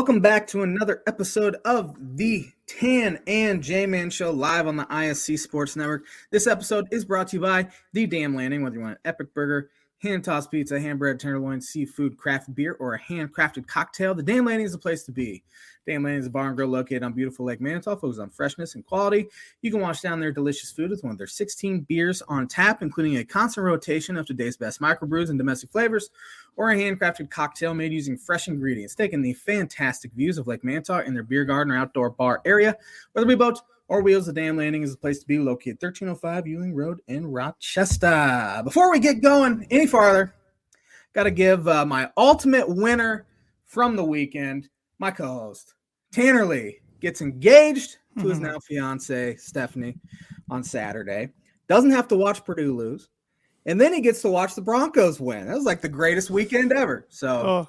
Welcome back to another episode of the Tan and J-Man Show live on the ISC Sports Network. This episode is brought to you by The Dam Landing. Whether you want an epic burger, hand-tossed pizza, hand-bread tenderloin, seafood, craft beer, or a handcrafted cocktail, The Dam Landing is the place to be. Dam Landing is a bar and grill located on beautiful Lake Manitou, focused on freshness and quality. You can wash down their delicious food with one of their 16 beers on tap, including a constant rotation of today's best microbrews and domestic flavors, or a handcrafted cocktail made using fresh ingredients. Taking the fantastic views of Lake Manitou in their beer garden or outdoor bar area, whether it be boats or wheels, the Dam Landing is the place to be, located 1305 Ewing Road in Rochester. Before we get going any farther, got to give my ultimate winner from the weekend, my co-host, Tanner Lee, gets engaged to his now fiance, Stephanie, on Saturday. Doesn't have to watch Purdue lose. And then he gets to watch the Broncos win. That was like the greatest weekend ever. So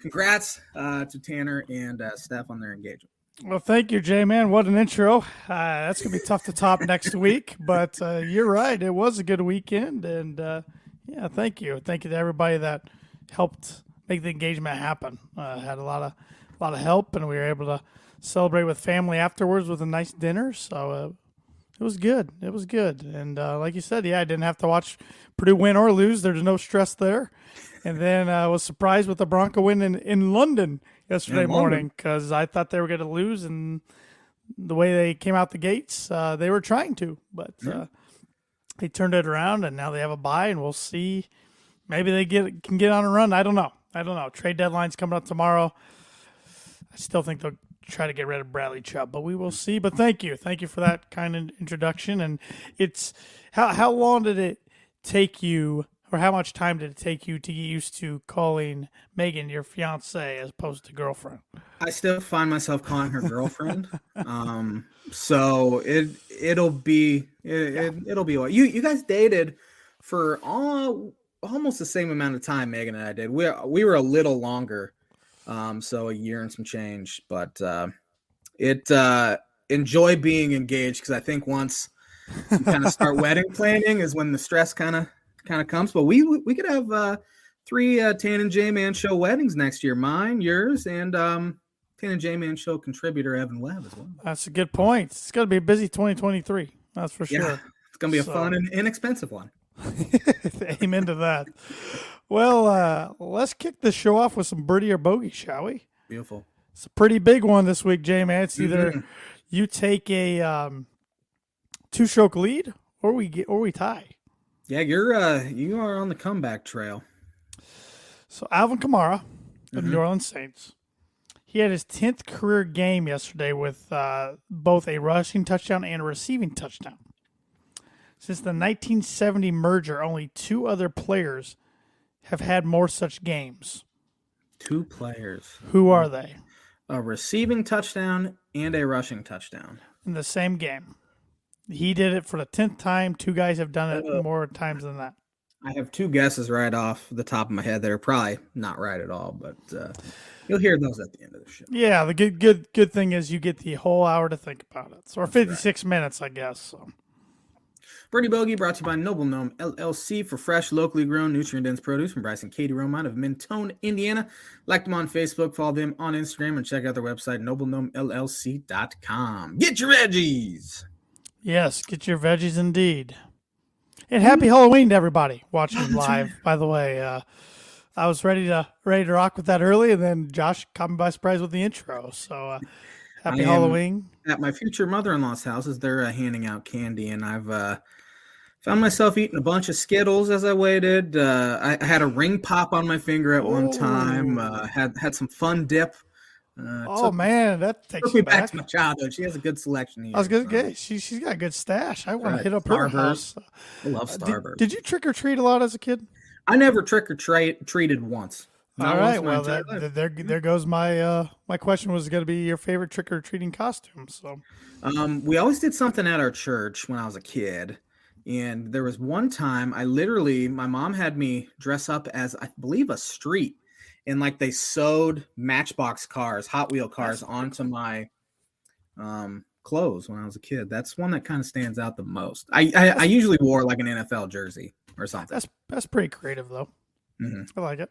congrats to Tanner and Steph on their engagement. Well, thank you, J-Man. What an intro. That's going to be tough to top next week. But you're right. It was a good weekend. And, yeah, thank you. Thank you to everybody that helped make the engagement happen. Had a lot of help, and we were able to celebrate with family afterwards with a nice dinner. So it was good. It was good. And like you said, yeah, I didn't have to watch Purdue win or lose. There's no stress there. And then I was surprised with the Bronco win in London yesterday morning because I thought they were going to lose. And the way they came out the gates, they were trying to. But they turned it around, and now they have a bye, and we'll see. Maybe they can get on a run. I don't know. Trade deadline's coming up tomorrow. I still think they'll try to get rid of Bradley Chubb, but we will see. But thank you for that kind of introduction. And it's how long did it take you, or how much time did it take you to get used to calling Megan your fiance as opposed to girlfriend? I still find myself calling her girlfriend. So it'll be you guys dated for almost the same amount of time Megan and I did. We were a little longer. So a year and some change, but enjoy being engaged, because I think once you kind of start wedding planning is when the stress kind of comes. But we could have 3 Tan and J-Man Show weddings next year, mine, yours, and Tan and J-Man Show contributor Evan Webb as well. That's a good point. It's going to be a busy 2023. That's for sure. Yeah, it's going to be a fun and inexpensive one. Amen to that. Well, let's kick the show off with some Birdie or Bogey, shall we? Beautiful. It's a pretty big one this week, J-Man. It's either you take a 2-stroke lead or we tie. Yeah, you are on the comeback trail. So Alvin Kamara of New Orleans Saints, he had his 10th career game yesterday with both a rushing touchdown and a receiving touchdown. Since the 1970 merger, only 2 other players have had more such games. 2 players. Who are they? A receiving touchdown and a rushing touchdown. In the same game. He did it for the 10th time. 2 guys have done it more times than that. I have 2 guesses right off the top of my head that are probably not right at all, but you'll hear those at the end of the show. Yeah, the good thing is you get the whole hour to think about it. So, or 56 minutes, I guess. So. Birdie Bogey brought to you by Noble Gnome LLC for fresh, locally grown, nutrient-dense produce from Bryce and Katie Romine of Mentone, Indiana. Like them on Facebook, follow them on Instagram, and check out their website, noblegnomellc.com. Get your veggies! Yes, get your veggies indeed. And happy Halloween to everybody watching live, by the way. I was ready to rock with that early, and then Josh caught me by surprise with the intro. So happy Halloween. At my future mother-in-law's house, as they're handing out candy, and I've found myself eating a bunch of Skittles as I waited. I had a ring pop on my finger at one time. Had some fun dip. Man, that takes me back to my childhood. She has a good selection. I was going to get she's got a good stash. I want to hit up her house. I love Starburst. Did you trick or treat a lot as a kid? I never trick or treated once. All right. Well, there goes my my question was going to be your favorite trick or treating costume. So, we always did something at our church when I was a kid, and there was one time my mom had me dress up as, I believe, a street, and like they sewed Matchbox cars, Hot Wheel cars onto my clothes when I was a kid. That's one that kind of stands out the most. I usually wore like an NFL jersey or something. That's pretty creative though. I like it.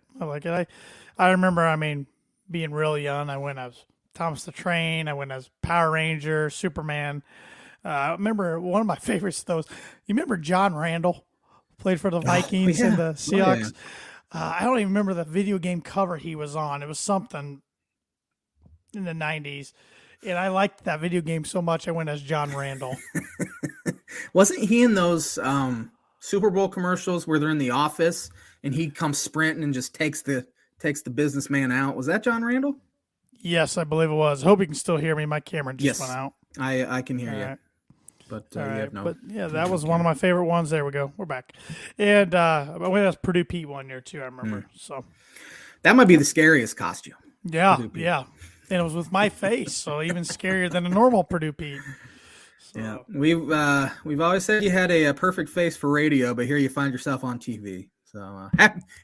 I remember, being real young. I went as Thomas the Train. I went as Power Ranger, Superman. I remember one of my favorites, though. You remember John Randall? Played for the Vikings and the Seahawks. I don't even remember the video game cover he was on. It was something in the 90s. And I liked that video game so much, I went as John Randall. Wasn't he in those Super Bowl commercials where they're in the office and he comes sprinting and just takes the businessman out? Was that John Randall? Yes, I believe it was. Hope you can still hear me. My camera just went out. I can hear All you. right. But All you right. have no. But yeah, that was one of my favorite ones. There we go. We're back. And I went as Purdue Pete one year too, I remember. So that might be the scariest costume. Yeah, yeah. And it was with my face, so even scarier than a normal Purdue Pete. So. Yeah, we've always said you had a perfect face for radio, but here you find yourself on TV. So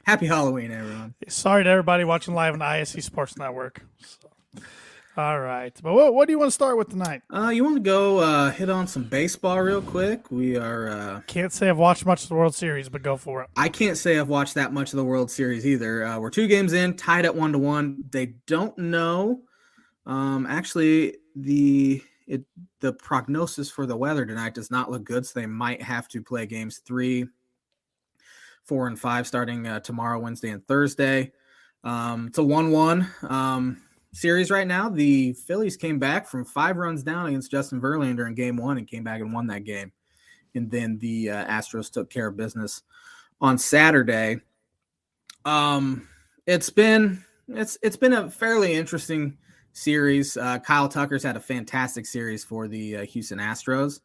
happy Halloween, everyone. Sorry to everybody watching live on the ISC Sports Network. So. All right. But what do you want to start with tonight? You want to go hit on some baseball real quick? We are... Can't say I've watched much of the World Series, but go for it. I can't say I've watched that much of the World Series either. We're 2 games in, tied at 1-1. They don't know. Actually, the prognosis for the weather tonight does not look good, so they might have to play games 3, 4, and 5 starting tomorrow, Wednesday, and Thursday. It's a 1-1 series right now. The Phillies came back from 5 runs down against Justin Verlander in game 1 and came back and won that game. And then the Astros took care of business on Saturday. It's been a fairly interesting series. Kyle Tucker's had a fantastic series for the Houston Astros.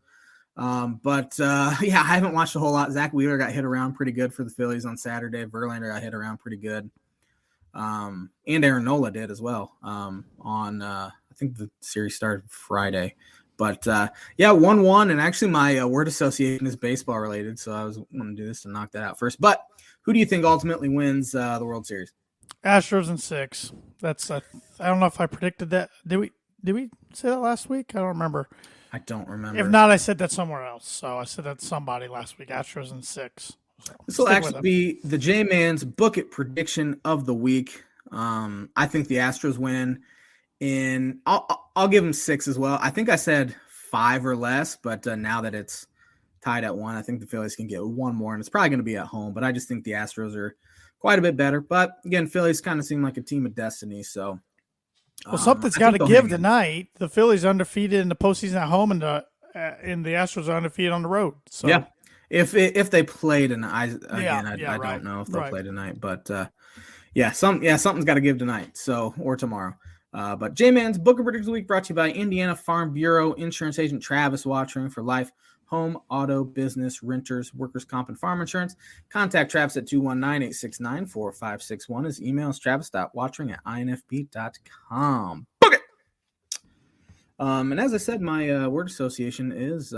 But I haven't watched a whole lot. Zach Wheeler got hit around pretty good for the Phillies on Saturday. Verlander got hit around pretty good. And Aaron Nola did as well. I think the series started Friday, but 1-1. And actually my word association is baseball related. So I was wanting to do this to knock that out first, but who do you think ultimately wins the World Series? Astros in 6. That's I don't know if I predicted that. Did we say that last week? I don't remember. I don't remember. If not, I said that somewhere else. So I said that to somebody last week. Astros in 6. So this will actually be the J-Man's Book It prediction of the week. I think the Astros win in. I'll give them 6 as well. I think I said 5 or less, but now that it's tied at 1, I think the Phillies can get 1 more, and it's probably going to be at home. But I just think the Astros are quite a bit better. But again, Phillies kind of seem like a team of destiny. So, something's got to give tonight. The Phillies are undefeated in the postseason at home, and the Astros are undefeated on the road. So yeah. If they play tonight, I right. don't know if they'll play tonight, but something's got to give tonight, so or tomorrow. But J-Man's Book of Predictions Week brought to you by Indiana Farm Bureau insurance agent Travis Watchering for life, home, auto, business, renters, workers' comp, and farm insurance. Contact Travis at 219-869-4561. His email is travis.watchering@infp.com. Book it! And as I said, my word association is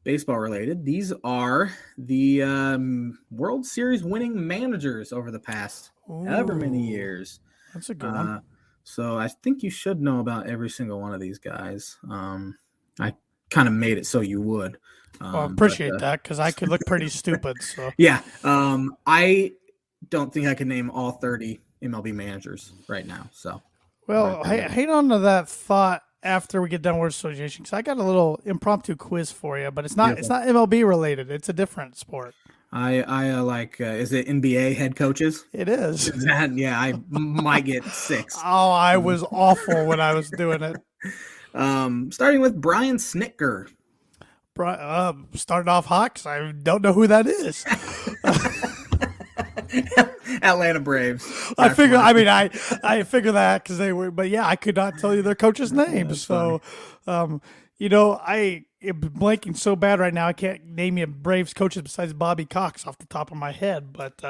baseball related. These are the World Series winning managers over the past however many years. That's a good one. So I think you should know about every single one of these guys. I kind of made it so you would. I appreciate that because I could look pretty stupid. So yeah, I don't think I can name all 30 MLB managers right now. So hang on to that thought after we get done with association, because I got a little impromptu quiz for you, but it's not MLB related. It's a different sport. I like is it NBA head coaches? It is. I might get 6. Oh, I was awful when I was doing it. Starting with Brian Snitker. Started off hot because I don't know who that is. Atlanta Braves. I figure that because they were, but I could not tell you their coaches' names. So, I am blanking so bad right now. I can't name you Braves coaches besides Bobby Cox off the top of my head. But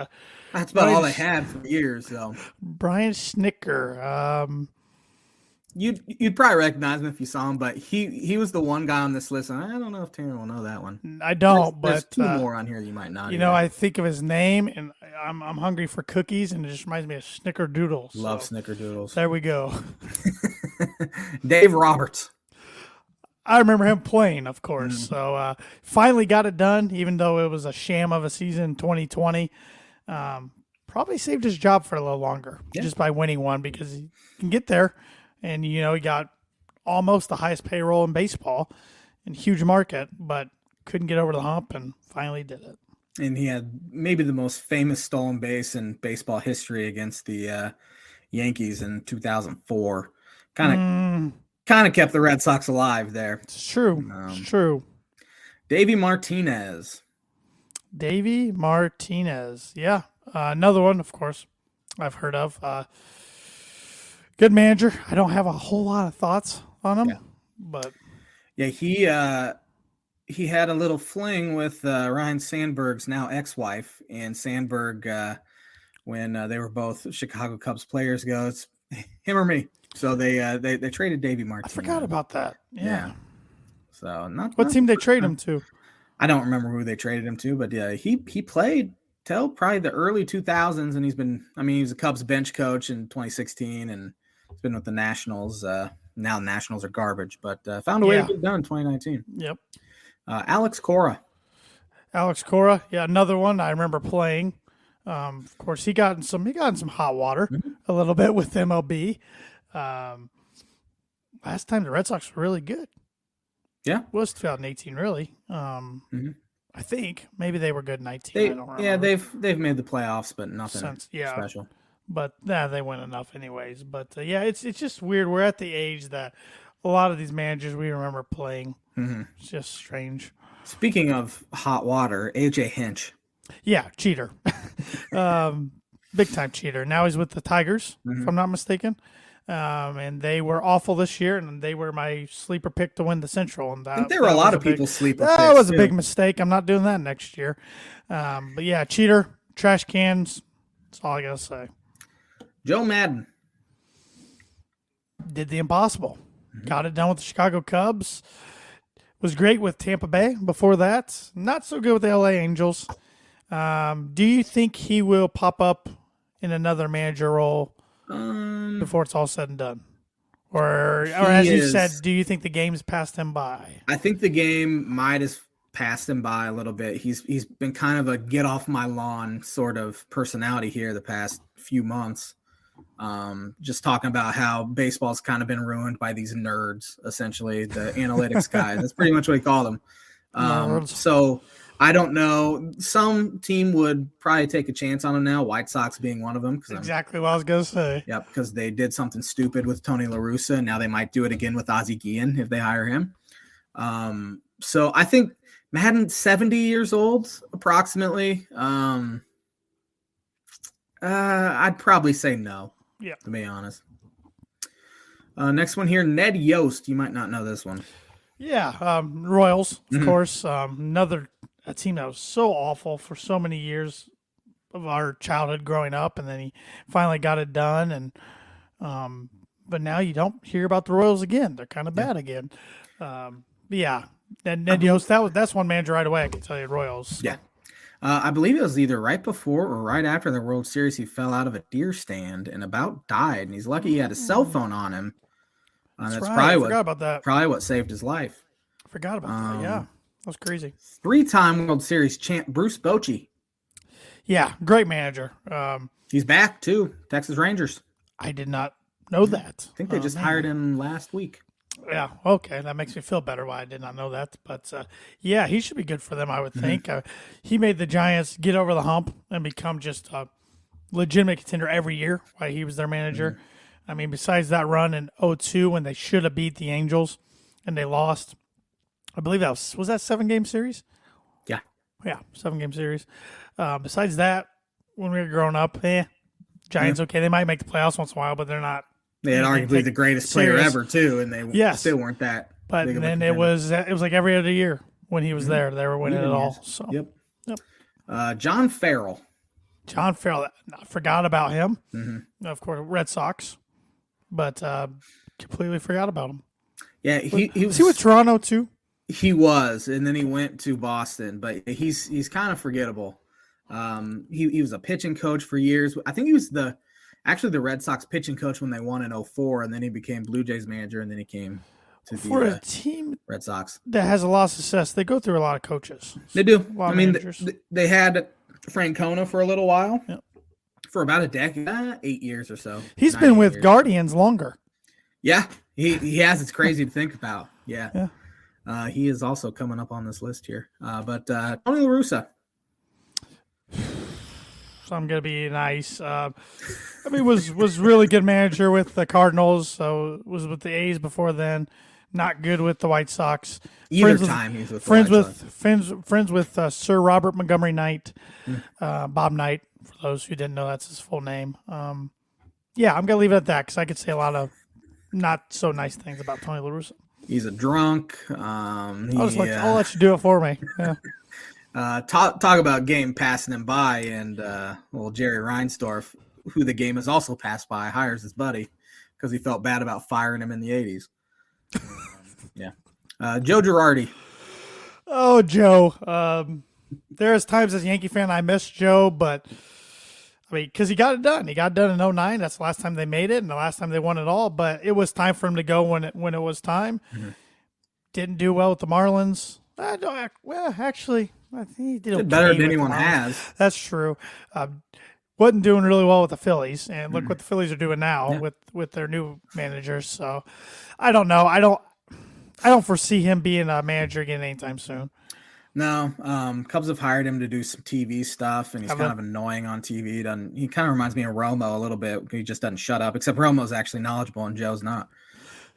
that's about all they had for years. So Brian Snitker. You'd probably recognize him if you saw him, but he was the one guy on this list, and I don't know if Taylor will know that one. I don't, there's but 2 more on here you might not. I think of his name, and I'm hungry for cookies, and it just reminds me of Snickerdoodles. Love Snickerdoodles. There we go. Dave Roberts. I remember him playing, of course. So finally got it done, even though it was a sham of a season in 2020. Probably probably saved his job for a little longer Yeah. just by winning one, because he can get there, and he got almost the highest payroll in baseball and huge market, but couldn't get over the hump and finally did it. And he had maybe the most famous stolen base in baseball history against the Yankees in 2004. Kind of kept the Red Sox alive there. It's true. It's true. Davey Martinez. Davey Martinez. Yeah. Another one, of course, I've heard of. Good manager. I don't have a whole lot of thoughts on him, but yeah, he had a little fling with Ryan Sandberg's now ex-wife, and Sandberg, when they were both Chicago Cubs players, goes, him or me. So they traded Davey Martinez. I forgot about that. Yeah. So what team they trade him to? I don't remember who they traded him to, but yeah, he played till probably the early 2000s, and he was a Cubs bench coach in 2016, and he's been with the Nationals. Now the Nationals are garbage, but found a way to get it done in 2019. Yep. Alex Cora. Yeah, another one I remember playing. Of course, he got in some hot water a little bit with MLB. Last time the Red Sox were really good. Yeah, it was 2018, really. I think maybe they were good in 19. I don't remember. Yeah, they've made the playoffs, but nothing special. But they win enough anyways. But it's just weird. We're at the age that a lot of these managers we remember playing. It's just strange. Speaking of hot water, AJ Hinch. Yeah, cheater. Big time cheater. Now he's with the Tigers, if I'm not mistaken. And they were awful this year, and they were my sleeper pick to win the Central. And I think there were a lot of people's sleeper picks. That was a big mistake. I'm not doing that next year. But yeah, cheater, trash cans. That's all I got to say. Joe Madden. Did the impossible. Got it done with the Chicago Cubs. Was great with Tampa Bay before that. Not so good with the LA Angels. Do you think he will pop up in another manager role before it's all said and done? Or as you said, do you think the game's passed him by? I think the game might have passed him by a little bit. He's been kind of a get off my lawn sort of personality here the past few months. Just talking about how baseball's kind of been ruined by these nerds, essentially, the analytics guys. That's pretty much what he called them. So I don't know. Some team would probably take a chance on him now, White Sox being one of them. Exactly what I was going to say. Yep, because they did something stupid with Tony La Russa, and now they might do it again with Ozzie Guillen if they hire him. So I think Madden's 70 years old, approximately. I'd probably say no. Yeah, to be honest. Next one here, Ned Yost. You might not know this one. Yeah, Royals, of course. Another team that was so awful for so many years of our childhood growing up, and then he finally got it done. And but now you don't hear about the Royals again. They're kind of bad again. Ned Yost. That's one manager right away. I can tell you, Royals. Yeah. I believe it was either right before or right after the World Series. He fell out of a deer stand and about died. And he's lucky he had a cell phone on him. That's right. Probably what saved his life. I forgot about that. Yeah, that was crazy. 3-time World Series champ Bruce Bochy. Yeah, great manager. He's back too. Texas Rangers. I did not know that. I think they just hired him last week. Yeah, okay. That makes me feel better why I did not know that. But, yeah, he should be good for them, I would think. He made the Giants get over the hump and become just a legitimate contender every year while he was their manager. I mean, besides that run in 2002 when they should have beat the Angels and they lost, I believe that was that 7-game series? Yeah. Yeah, 7-game series. Besides that, when we were growing up, Giants, okay, they might make the playoffs once in a while, but they're not. They had arguably the greatest player ever, too, and they still weren't that. But then it was like every other year when he was there. They were winning it all. So. Yep. John Farrell. I forgot about him. Of course, Red Sox, but completely forgot about him. Yeah, he was he with Toronto, too? He was, and then he went to Boston, but he's kind of forgettable. He was a pitching coach for years. I think he was the Red Sox pitching coach when they won in 2004, and then he became Blue Jays manager, and then he came to the a team Red Sox that has a lot of success. They go through a lot of coaches. They do. I mean, they had Francona for a little while for about a decade, 8 years or so. He's been with Guardians longer. Yeah, he has. It's crazy to think about. Yeah. He is also coming up on this list here. But Tony La Russa. So I'm gonna be nice. Was really good manager with the Cardinals. So was with the A's before then. Not good with the White Sox. He's with friends with Sir Robert Montgomery Knight, Bob Knight. For those who didn't know, that's his full name. I'm gonna leave it at that because I could say a lot of not so nice things about Tony La Russa. He's a drunk. I'll let you do it for me. Yeah. Talk about game passing him by, and Jerry Reinsdorf, who the game has also passed by, hires his buddy because he felt bad about firing him in the 80s. Joe Girardi. Oh, Joe. There's times as a Yankee fan I miss Joe, but because he got it done. He got it done in 2009. That's the last time they made it and the last time they won it all. But it was time for him to go when it was time. Mm-hmm. Didn't do well with the Marlins. Actually, I think he did okay better than anyone has. That's true. Wasn't doing really well with the Phillies, and look what the Phillies are doing now with their new managers. So, I don't know. I don't foresee him being a manager again anytime soon. No, Cubs have hired him to do some TV stuff, and he's kind of annoying on TV. He kind of reminds me of Romo a little bit. He just doesn't shut up, except Romo's actually knowledgeable and Joe's not.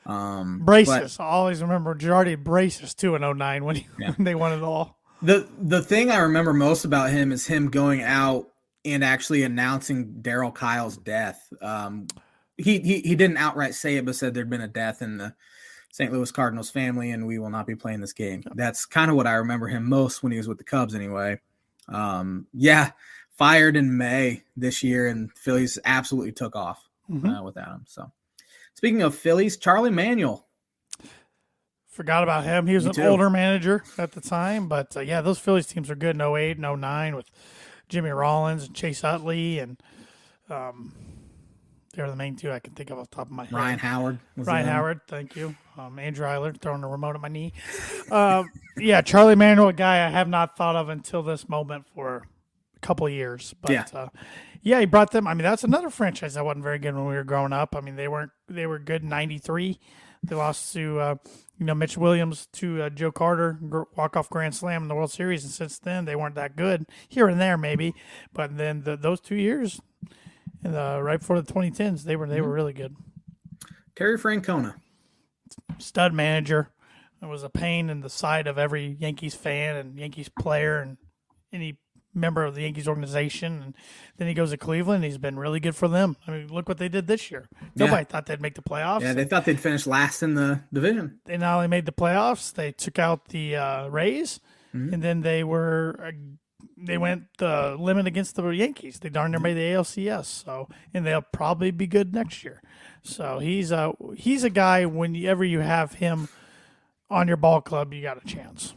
Braces. I always remember Girardi had braces too in 2009 when they won it all. The thing I remember most about him is him going out and actually announcing Darryl Kyle's death. He didn't outright say it, but said there'd been a death in the St. Louis Cardinals family, and we will not be playing this game. That's kind of what I remember him most when he was with the Cubs anyway. Fired in May this year, and Phillies absolutely took off without him. So, speaking of Phillies, Charlie Manuel. Forgot about him. He was an older manager at the time, but those Phillies teams are good in 08 and 09 with Jimmy Rollins and Chase Utley, and they're the main two I can think of off the top of my head. Ryan Howard, thank you. Andrew Eiler throwing the remote at my knee. Charlie Manuel, a guy I have not thought of until this moment for a couple of years. But he brought them. I mean, that's another franchise that wasn't very good when we were growing up. I mean, they were good in '93. They lost to Mitch Williams to Joe Carter, walk-off grand slam in the World Series, and since then they weren't that good. Here and there maybe, but then those 2 years, and right before the 2010s, they were really good. Terry Francona, stud manager. It was a pain in the side of every Yankees fan and Yankees player and any member of the Yankees organization, and then he goes to Cleveland. He's been really good for them. I mean, look what they did this year. Nobody thought they'd make the playoffs. Yeah, they thought they'd finish last in the division. They not only made the playoffs, they took out the Rays, and then they went the limit against the Yankees. They darn near made the ALCS. So, and they'll probably be good next year. So he's a guy. Whenever you have him on your ball club, you got a chance.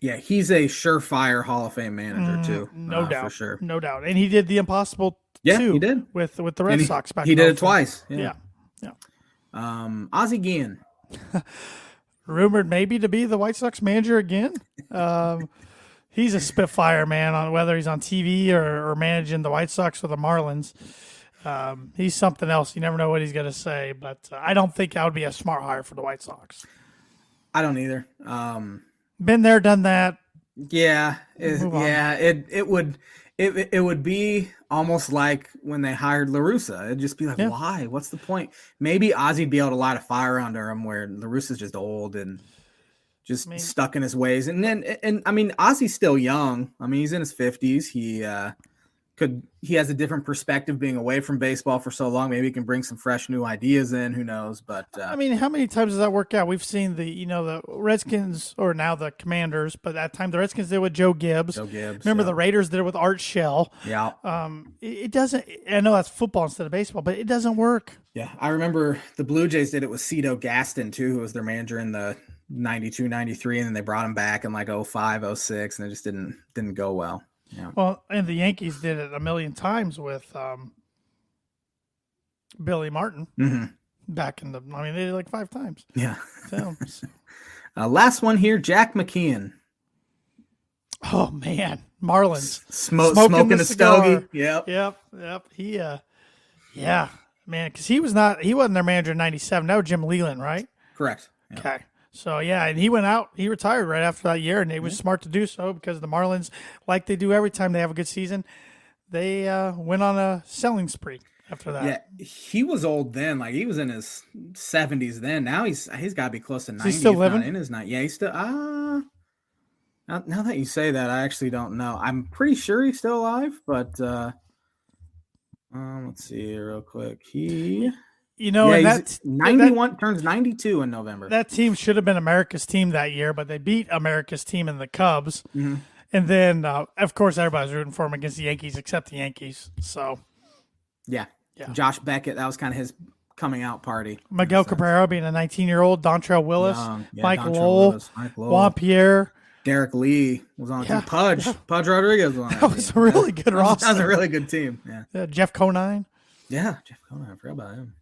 Yeah, he's a surefire Hall of Fame manager too. No doubt, for sure. No doubt. And he did the impossible. Yeah, too, he did with the Red Sox back. He did it twice. Yeah. Ozzie Guillen, rumored maybe to be the White Sox manager again. He's a spitfire, man. On whether he's on TV or managing the White Sox or the Marlins, he's something else. You never know what he's going to say. But I don't think that would be a smart hire for the White Sox. I don't either. Been there, done that. Yeah, it would be almost like when they hired La Russa. It'd just be like, why? What's the point? Maybe Ozzy'd be able to light a fire under him, where La Russa's just old and just stuck in his ways. And I mean, Ozzy's still young. I mean, he's in his 50s. He has a different perspective being away from baseball for so long. Maybe he can bring some fresh new ideas in. Who knows? But I mean, how many times does that work out? We've seen the Redskins, or now the Commanders, but that time the Redskins did it with Joe Gibbs. Remember the Raiders did it with Art Shell. Yeah. It doesn't. I know that's football instead of baseball, but it doesn't work. Yeah, I remember the Blue Jays did it with Cito Gaston too, who was their manager in the 92, 93, and then they brought him back in like 05, 06, and it just didn't go well. Yeah. Well, and the Yankees did it a million times with Billy Martin back in they did it like 5 times. Yeah. So. Last one here, Jack McKeon. Oh, man. Marlins. Smoking the stogie. Yep. Yep. He, yeah, man, because he wasn't their manager in '97. That was Jim Leland, right? Correct. Yep. Okay. So, yeah, and he went out. He retired right after that year, and it was smart to do so because the Marlins, like they do every time they have a good season, they went on a selling spree after that. Yeah, he was old then. Like, he was in his 70s then. Now he's got to be close to 90. Is he still living? In his 90s. Yeah, he's still. Now that you say that, I actually don't know. I'm pretty sure he's still alive, but let's see real quick. That's 91, turns 92 in November. That team should have been America's team that year, but they beat America's team in the Cubs. Mm-hmm. And then, of course, everybody's rooting for him against the Yankees, except the Yankees. So, yeah. Josh Beckett, that was kind of his coming out party. Miguel Cabrera being a 19-year-old, Dontrell Willis, Mike Lowell, Juan Pierre. Derek Lee was on the team. Pudge Rodriguez was on that was a really good roster. That was a really good team. Yeah. Jeff Conine. Yeah, Jeff Conine. I forgot about him.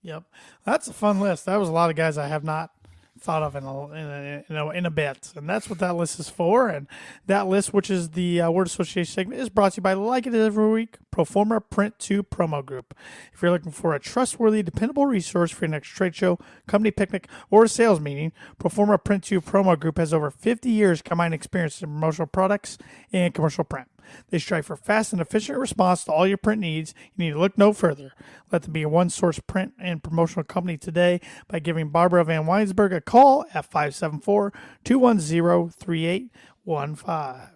Yep. That's a fun list. That was a lot of guys I have not thought of in a bit. And that's what that list is for. And that list, which is the word association segment, is brought to you by, like it is every week, Proforma Print 2 Promo Group. If you're looking for a trustworthy, dependable resource for your next trade show, company picnic, or a sales meeting, Proforma Print 2 Promo Group has over 50 years combined experience in promotional products and commercial print. They strive for fast and efficient response to all your print needs. You need to look no further. Let them be a one-source print and promotional company today by giving Barbara Van Weinsberg a call at 574-210-3815.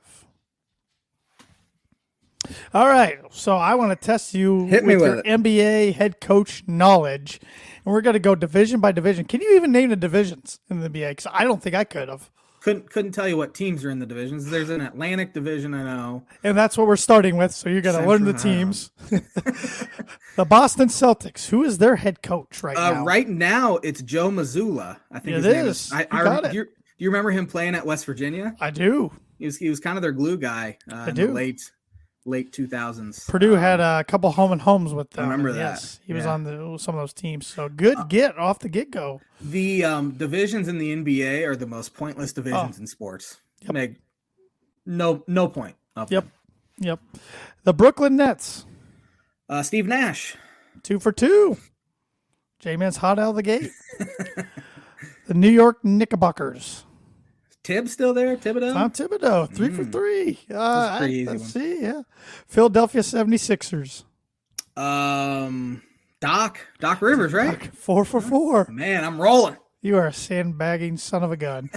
All right, so I want to test you with your NBA head coach knowledge, and we're going to go division by division. Can you even name the divisions in the NBA? Because I don't think I could have. Couldn't tell you what teams are in the divisions. There's an Atlantic division, I know. And that's what we're starting with, so you're going to learn the teams. The Boston Celtics, who is their head coach right now? Right now, it's Joe Mazzulla. I think it his is. name is. Do you remember him playing at West Virginia? I do. He was kind of their glue guy in the late 2000s. Purdue had a couple home and homes with them. I remember that. Yes, he was on some of those teams. So good get off the get-go. The divisions in the NBA are the most pointless divisions in sports. Yep. Make no point. Yep. The Brooklyn Nets. Steve Nash. 2 for 2. J-Man's hot out of the gate. The New York Knickerbockers. Tibbs still there? Thibodeau? Tom Thibodeau, 3 for 3. That's pretty easy. Let's see, yeah. Philadelphia 76ers. Doc Rivers, right? 4 for 4. Man, I'm rolling. You are a sandbagging son of a gun.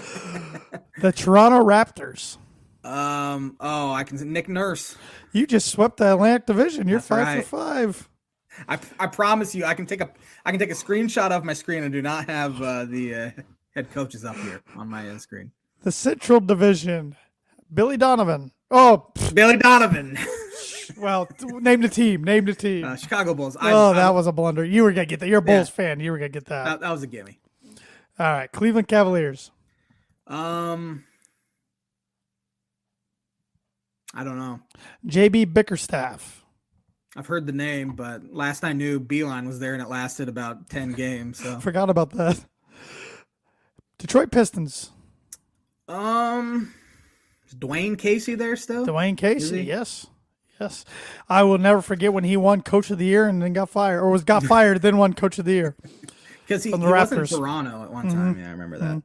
The Toronto Raptors. I can say Nick Nurse. You just swept the Atlantic Division. You're That's 5 right. for 5. I promise you, I can take a screenshot of my screen and do not have the head coaches up here on my end screen. The Central Division. Billy Donovan. Oh, Billy Donovan. Well, name the team. Chicago Bulls. That was a blunder. You were going to get that. You're a Bulls fan. You were going to get that. That was a gimme. All right. Cleveland Cavaliers. I don't know. JB Bickerstaff. I've heard the name, but last I knew, Beeline was there and it lasted about 10 games. So Forgot about that. Detroit Pistons. Is Dwayne Casey there still? Dwayne Casey, yes. I will never forget when he won Coach of the Year and then got fired, or got fired, then won Coach of the Year. Because he was in Toronto at one time. Yeah, I remember that.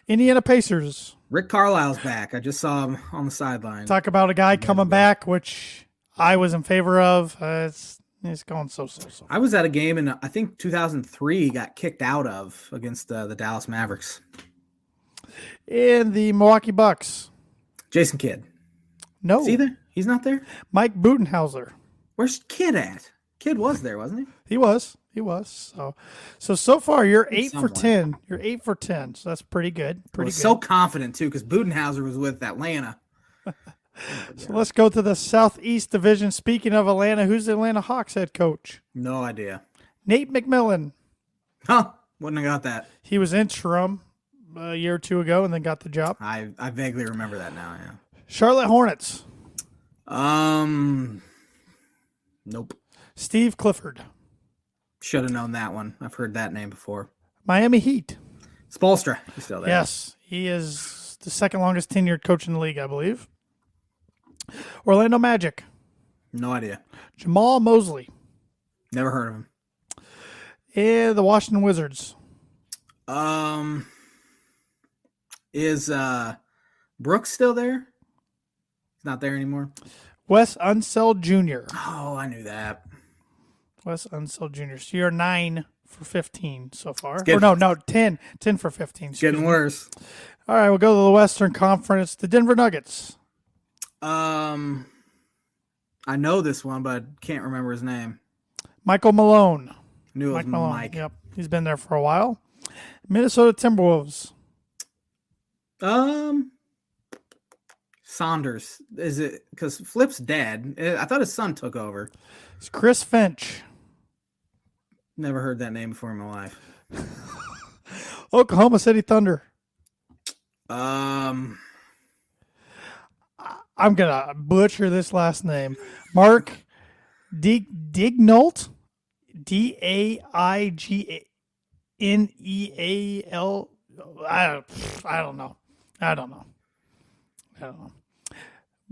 Indiana Pacers. Rick Carlisle's back. I just saw him on the sideline. Talk about a guy coming back, which I was in favor of. It's going so. I was at a game in, I think, 2003, he got kicked out of against the Dallas Mavericks. In the Milwaukee Bucks. Jason Kidd. No. Is he there? He's not there? Mike Budenhauser. Where's Kidd at? Kidd was there, wasn't he? He was. So far you're 8 for 10. You're 8 for 10. So that's pretty good. I was so confident too, because Budenhauser was with Atlanta. So let's go to the Southeast Division. Speaking of Atlanta, who's the Atlanta Hawks head coach? No idea. Nate McMillan. Huh? Wouldn't have got that. He was interim a year or two ago and then got the job. I vaguely remember that now. Yeah. Charlotte Hornets. Nope. Steve Clifford. Should have known that one. I've heard that name before. Miami Heat. Spoelstra. He's still there. Yes. He is the second longest tenured coach in the league, I believe. Orlando Magic. No idea. Jamal Mosley. Never heard of him. And the Washington Wizards. Is Brooks still there? He's not there anymore. Wes Unseld Jr. Oh, I knew that. Wes Unseld Jr. So you're 9 for 15 so far. Getting, Or no, 10 for 15. Getting worse. All right, we'll go to the Western Conference. The Denver Nuggets. I know this one, but I can't remember his name. Michael Malone. Knew it was Mike. Yep, he's been there for a while. Minnesota Timberwolves. Saunders. Is it because Flip's dead? I thought his son took over. It's Chris Finch. Never heard that name before in my life. Oklahoma City Thunder. Um, I'm gonna butcher this last name. Mark Dignault. Daigineal. I don't know.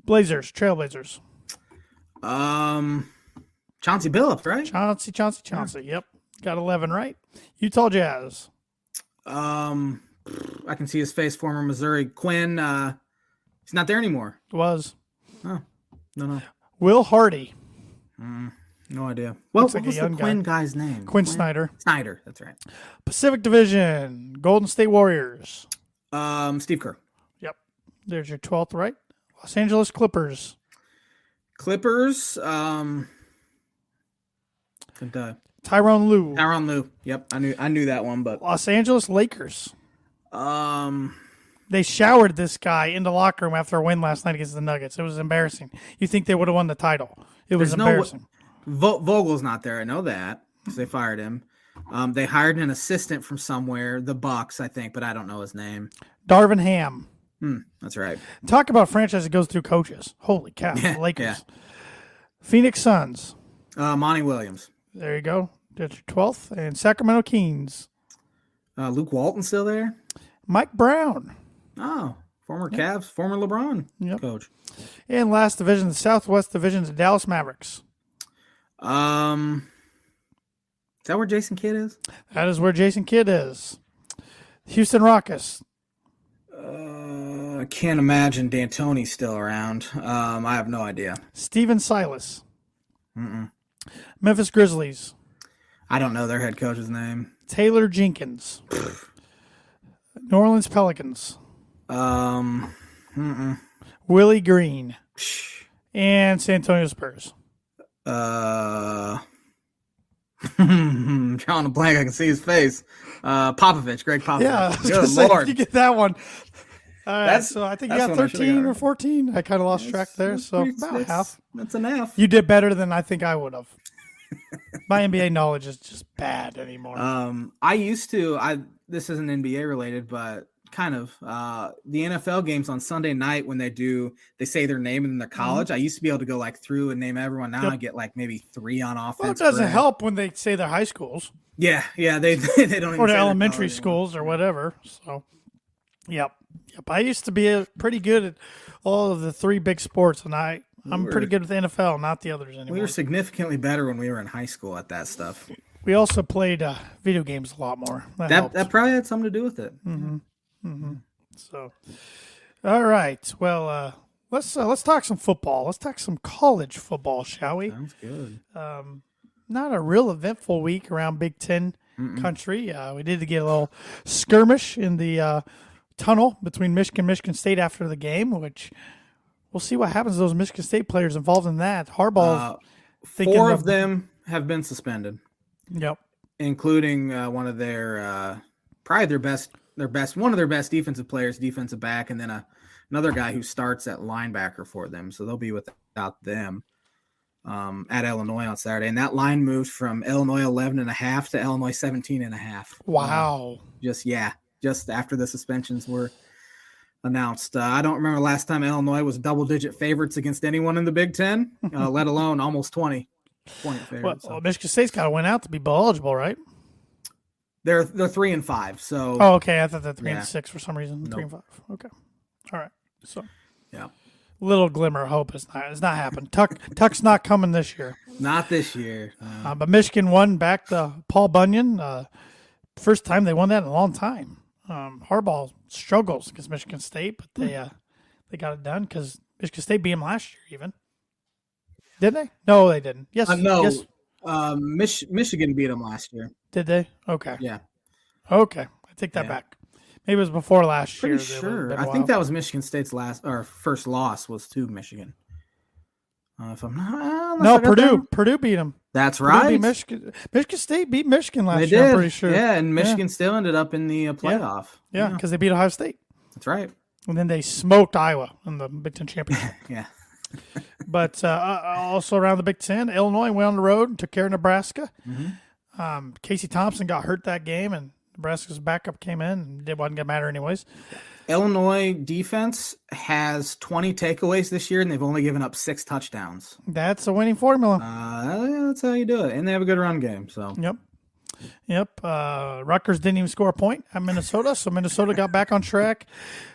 Blazers, Trailblazers. Chauncey Billups, right? Chauncey. Yep, got 11 right. Utah Jazz. I can see his face. Former Missouri Quinn. He's not there anymore. Was. Oh, no. Will Hardy. No idea. What like was the Quinn guy's name? Quinn Snyder. Snyder, that's right. Pacific Division, Golden State Warriors. Steve Kerr. Yep. There's your 12th right. Los Angeles Clippers. Tyronn Tyronn Lue. Yep, I knew that one, but Los Angeles Lakers. um They showered this guy in the locker room after a win last night against the Nuggets. It was embarrassing. You think they would have won the title. It was embarrassing. Vogel's not there. I know that because they fired him. They hired an assistant from somewhere, the Bucks, I think, but I don't know his name. Darvin Ham. That's right. Talk about a franchise that goes through coaches. Holy cow. The Lakers. Yeah. Phoenix Suns. Monty Williams. There you go. That's your 12th. And Sacramento Kings. Luke Walton still there? Mike Brown. Oh, former Cavs, former LeBron coach. And last division, the Southwest Division, the Dallas Mavericks. Is that where Jason Kidd is? That is where Jason Kidd is. Houston Rockets. I can't imagine D'Antoni's still around. I have no idea. Steven Silas. Memphis Grizzlies. I don't know their head coach's name. Taylor Jenkins. New Orleans Pelicans. Willie Green. And San Antonio Spurs. Drawing a blank, I can see his face. Popovich, Greg Popovich. Yeah, good Lord. You get that one. All right, That's- so I think you that's got what I should've 13 got. or 14. I kind of lost track there, so about half. That's an F. You did better than I think I would have. My NBA knowledge is just bad anymore. I used to. This isn't NBA related, but kind of. The NFL games on Sunday night when they say their name and their college. I used to be able to go like through and name everyone. Now I get like maybe 3 on offense. Well, it doesn't help when they say their high schools. Yeah, they don't even Or say the their elementary college schools or whatever. So, yep. I used to be pretty good at all of the 3 big sports, and I'm pretty good with the NFL, not the others anymore. We were significantly better when we were in high school at that stuff. We also played video games a lot more. That probably had something to do with it. So, all right. Well, let's talk some football. Let's talk some college football, shall we? Sounds good. Not a real eventful week around Big Ten country. We did get a little skirmish in the tunnel between Michigan State after the game, which we'll see what happens to those Michigan State players involved in that. Harbaugh, 4 of them have been suspended. Yep, including one of their probably their best one of their best defensive players, defensive back, and then another guy who starts at linebacker for them. So they'll be without them at Illinois on Saturday. And that line moved from Illinois 11.5 to Illinois 17.5. Wow. Just after the suspensions were announced. I don't remember last time Illinois was double-digit favorites against anyone in the Big Ten, let alone almost 20 point favorites. Well, Michigan State's got to win out to be bowl eligible, right? They're 3-5. So okay. I thought they're 3-6 for some reason. 3-5. Okay. All right. So yeah. little glimmer of hope. It's not happening. Tuck's not coming this year. Not this year. But Michigan won back to Paul Bunyan. First time they won that in a long time. Harbaugh struggles against Michigan State, but they got it done because Michigan State beat them last year even. Did they? No, they didn't. Yes. No. Yes. Michigan beat them last year. Did they? Okay. Yeah. Okay. I take that back. Maybe it was before last year. Pretty sure. I think that was Michigan State's first loss was to Michigan. If I'm not. No, Purdue beat them. That's right. Beat Michigan State beat Michigan last They year, did. I'm pretty sure. Yeah, and Michigan still ended up in the playoff. Yeah, because they beat Ohio State. That's right. And then they smoked Iowa in the Big Ten championship. Yeah. But also around the Big Ten, Illinois went on the road and took care of Nebraska. Mm-hmm. Casey Thompson got hurt that game, and Nebraska's backup came in, and it wasn't going to matter anyways. Illinois defense has 20 takeaways this year, and they've only given up 6 touchdowns. That's a winning formula. That's how you do it. And they have a good run game. So. Yep. Rutgers didn't even score a point at Minnesota, so Minnesota got back on track.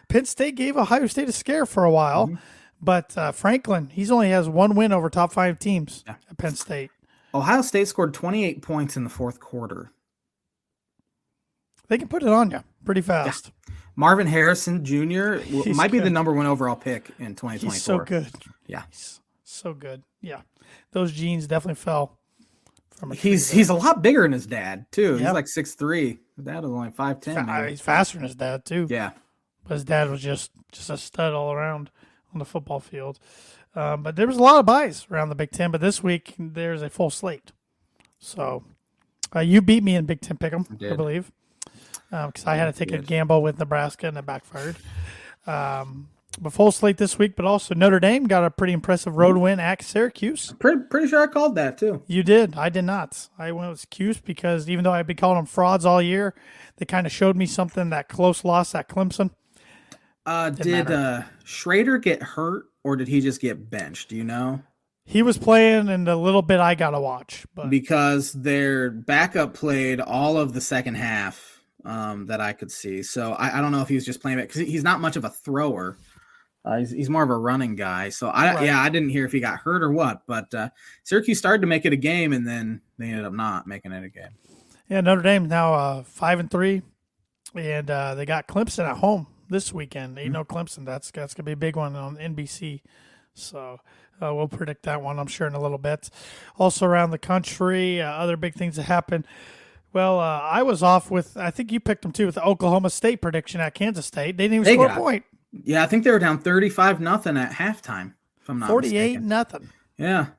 Penn State gave Ohio State a scare for a while, but Franklin, he's only has 1 win over top 5 teams at Penn State. Ohio State scored 28 points in the fourth quarter. They can put it on you pretty fast. Yeah. Marvin Harrison Jr. might be the number 1 overall pick in 2024. He's so good. Yeah. He's so good. Yeah. Those genes definitely fell from a He's a lot bigger than his dad, too. Yep. He's like 6'3". His dad was only 5'10". He's faster than his dad, too. Yeah. But his dad was just a stud all around on the football field. But there was a lot of buys around the Big Ten, but this week there's a full slate. So you beat me in Big Ten Pick'em, I believe. Because I had to take a gamble with Nebraska and it backfired. But full slate this week, but also Notre Dame got a pretty impressive road win at Syracuse. Pretty sure I called that too. You did. I did not. I went with Cuse because even though I've been calling them frauds all year, they kind of showed me something. That close loss at Clemson. Did Schrader get hurt or did he just get benched? Do you know? He was playing in the little bit I got to watch. But because their backup played all of the second half. That I could see. So I don't know if he was just playing it because he's not much of a thrower. He's more of a running guy. So I didn't hear if he got hurt or what, but Syracuse started to make it a game and then they ended up not making it a game. Yeah. Notre Dame now 5-3 and they got Clemson at home this weekend. You know, Clemson, that's going to be a big one on NBC. So we'll predict that one, I'm sure, in a little bit. Also around the country, other big things that happened. Well, I was off with, I think you picked them too, with the Oklahoma State prediction at Kansas State. They didn't even score a point. Yeah, I think they were down 35-0 at halftime, if I'm not 48-0. Yeah.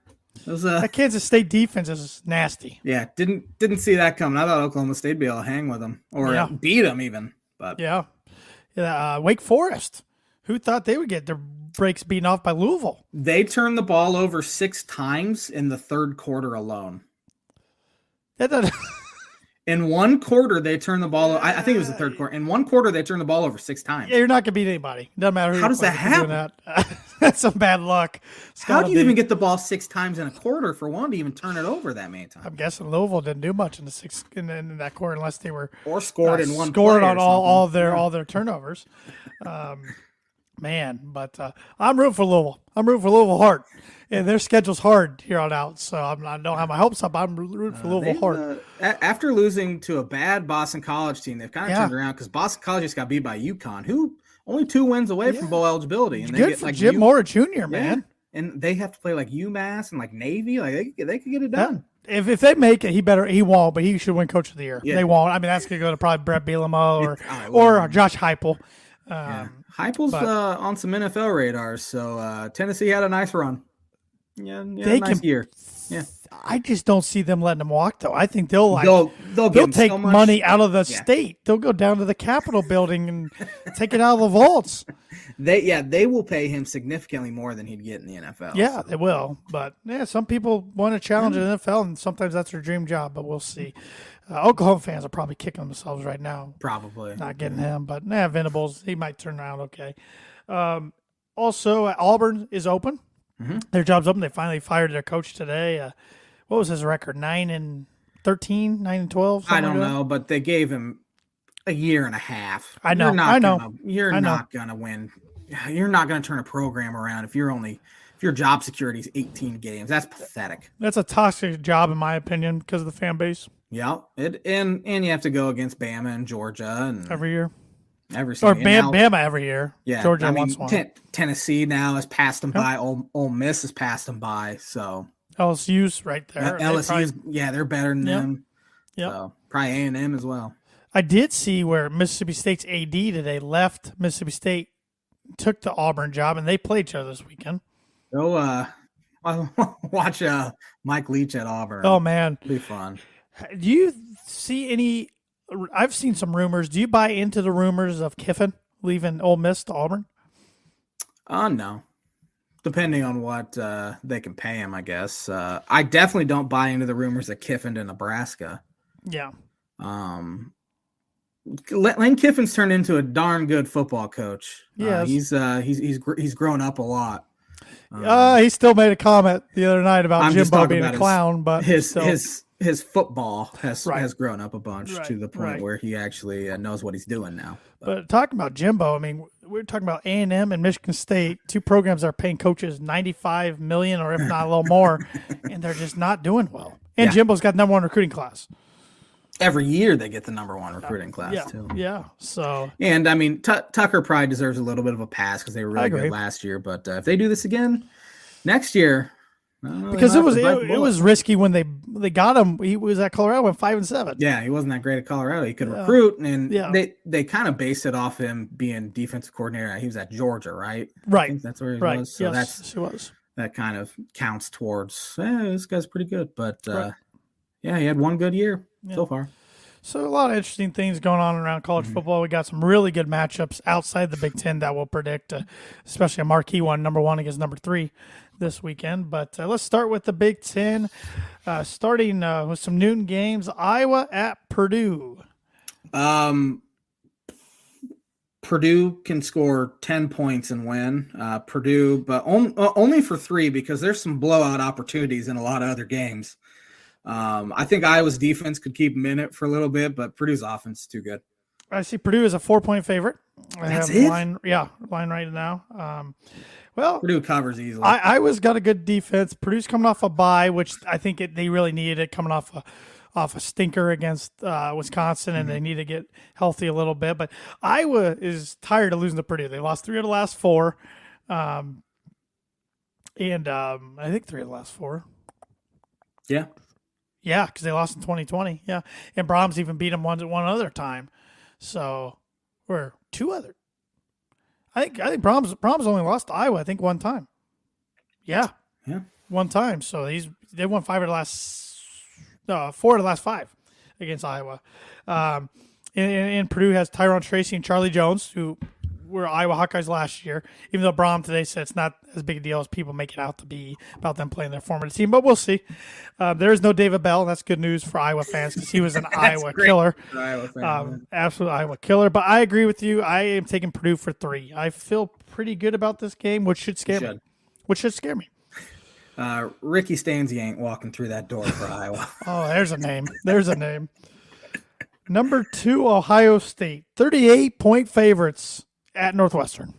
It was, that Kansas State defense is nasty. Yeah, didn't see that coming. I thought Oklahoma State would be able to hang with them or beat them even. But yeah. Wake Forest. Who thought they would get their breaks beaten off by Louisville? They turned the ball over 6 times in the third quarter alone. That doesn't... In one quarter, they turned the ball. I think it was the third quarter. In one quarter, they turned the ball over 6 times. Yeah, you're not going to beat anybody. Doesn't matter who. How does that happen? That's some bad luck. How do you even get the ball 6 times in a quarter for one to even turn it over that many times? I'm guessing Louisville didn't do much in that quarter unless they were or scored in one scored on all their turnovers. Man, but I'm rooting for Louisville. I'm rooting for Louisville hard. And their schedule's hard here on out, so I don't have my hopes up. I'm rooting for Louisville hard. After losing to a bad Boston College team, they've kind of turned around because Boston College just got beat by UConn, who only 2 wins away from bowl eligibility. And they get for Jim Mora Jr., man. And they have to play like UMass and like Navy. Like they could get it done. If they make it, he won't, but he should win Coach of the Year. Yeah. They won't. I mean, that's going to go to probably Brett Bielema or Josh Heupel. Heupel's on some NFL radars, so Tennessee had a nice run. Yeah, nice year. Yeah, I just don't see them letting them walk though. I think they'll take so money out of the state. They'll go down to the Capitol building and take it out of the vaults. They will pay him significantly more than he'd get in the NFL. Yeah, they will. But some people want to challenge the NFL, and sometimes that's their dream job. But we'll see. Oklahoma fans are probably kicking themselves right now. Probably not getting him, but Venables, he might turn around okay. Also, Auburn is open. Mm-hmm. Their job's open. They finally fired their coach today. What was his record? 9-13, 9-12. I don't know, but they gave him a year and a half. I know. You're not gonna win. You're not gonna turn a program around if your job security is 18 games. That's pathetic. That's a toxic job, in my opinion, because of the fan base. Yeah, and you have to go against Bama and Georgia and every year. Or Bama every year. Yeah, Georgia once one. Tennessee now has passed them by. Ole Miss has passed them by. So LSU's right there. They're better than them. Yeah, so, probably A&M as well. I did see where Mississippi State's AD today left Mississippi State, took the Auburn job, and they played each other this weekend. Go watch Mike Leach at Auburn. Oh, man. It'll be fun. Do you see any – I've seen some rumors. Do you buy into the rumors of Kiffin leaving Ole Miss to Auburn? No. Depending on what they can pay him, I guess. I definitely don't buy into the rumors of Kiffin to Nebraska. Yeah. Lane Kiffin's turned into a darn good football coach. Yeah, he's grown up a lot. He still made a comment the other night about Jimbo being a clown, but his football has grown up a bunch to the point where he actually knows what he's doing now. But talking about Jimbo, I mean, we're talking about A&M and Michigan State, two programs that are paying coaches $95 million or if not a little more, and they're just not doing well. And Jimbo's got number one recruiting class. Every year they get the number one recruiting class too. Yeah. So, and I mean, Tucker probably deserves a little bit of a pass because they were really good last year. But if they do this again next year, because it was risky when they got him. He was at Colorado, went 5-7. Yeah, he wasn't that great at Colorado. He could recruit, and they kind of based it off him being defensive coordinator. He was at Georgia, right? Right. I think that's where he was. So he was. That kind of counts towards this guy's pretty good. But he had one good year so far. So a lot of interesting things going on around college football. We got some really good matchups outside the Big Ten that we'll predict, especially a marquee one, number 1 against number 3 this weekend. But let's start with the Big Ten, starting with some noon games. Iowa at Purdue. Purdue can score 10 points and win. Purdue, but only for 3 because there's some blowout opportunities in a lot of other games. I think Iowa's defense could keep them in it for a little bit, but Purdue's offense is too good. I see Purdue is a 4-point favorite. That's it? Line right now. Purdue covers easily. Iowa's got a good defense. Purdue's coming off a bye, which I think they really needed it, coming off a stinker against Wisconsin, and they need to get healthy a little bit. But Iowa is tired of losing to Purdue. They lost 3 of the last 4. I think 3 of the last 4. Yeah. Yeah, because they lost in 2020. Yeah, and Brahms even beat them one other time. So, or 2 other. I think Brahms only lost to Iowa. I think 1 time. Yeah. 1 time. So they won 4 of the last 5 against Iowa. And Purdue has Tyron Tracy and Charlie Jones, who were Iowa Hawkeyes last year, even though Braum today said it's not as big a deal as people make it out to be about them playing their former team, but we'll see. There is no David Bell, and that's good news for Iowa fans because he was an Iowa killer. Absolute Iowa killer. But I agree with you. I am taking Purdue for 3. I feel pretty good about this game, which should scare me. Ricky Stanzi ain't walking through that door for Iowa. Oh, there's a name. Number 2, Ohio State, 38-point favorites at Northwestern.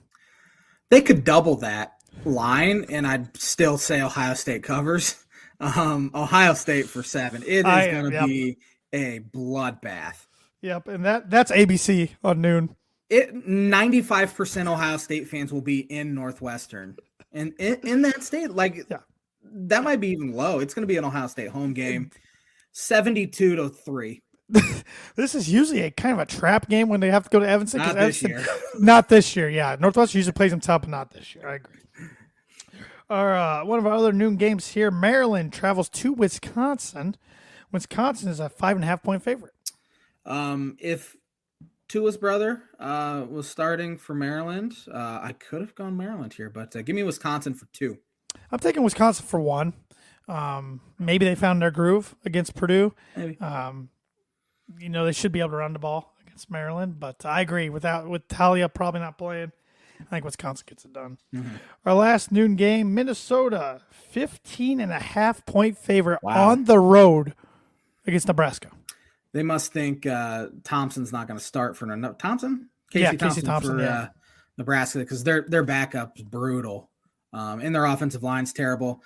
They could double that line, and I'd still say Ohio State covers. Ohio State for 7. It is going to be a bloodbath. Yep, and that's ABC on noon. 95% Ohio State fans will be in Northwestern. And in that state, that might be even low. It's going to be an Ohio State home game, 72-3. This is usually a kind of a trap game when they have to go to Evanston. Not this year. Not this year, yeah. Northwestern usually plays them tough, but not this year. I agree. One of our other noon games here, Maryland travels to Wisconsin. Wisconsin is a 5.5-point favorite. If Tua's brother was starting for Maryland, I could have gone Maryland here, but give me Wisconsin for 2. I'm taking Wisconsin for 1. Maybe they found their groove against Purdue. Maybe. They should be able to run the ball against Maryland, but I agree with Talia probably not playing. I think Wisconsin gets it done. Mm-hmm. Our last noon game, Minnesota, 15.5-point favorite on the road against Nebraska. They must think Thompson's not going to start for Thompson. Casey Thompson for Nebraska, because their backup's brutal, and their offensive line's terrible.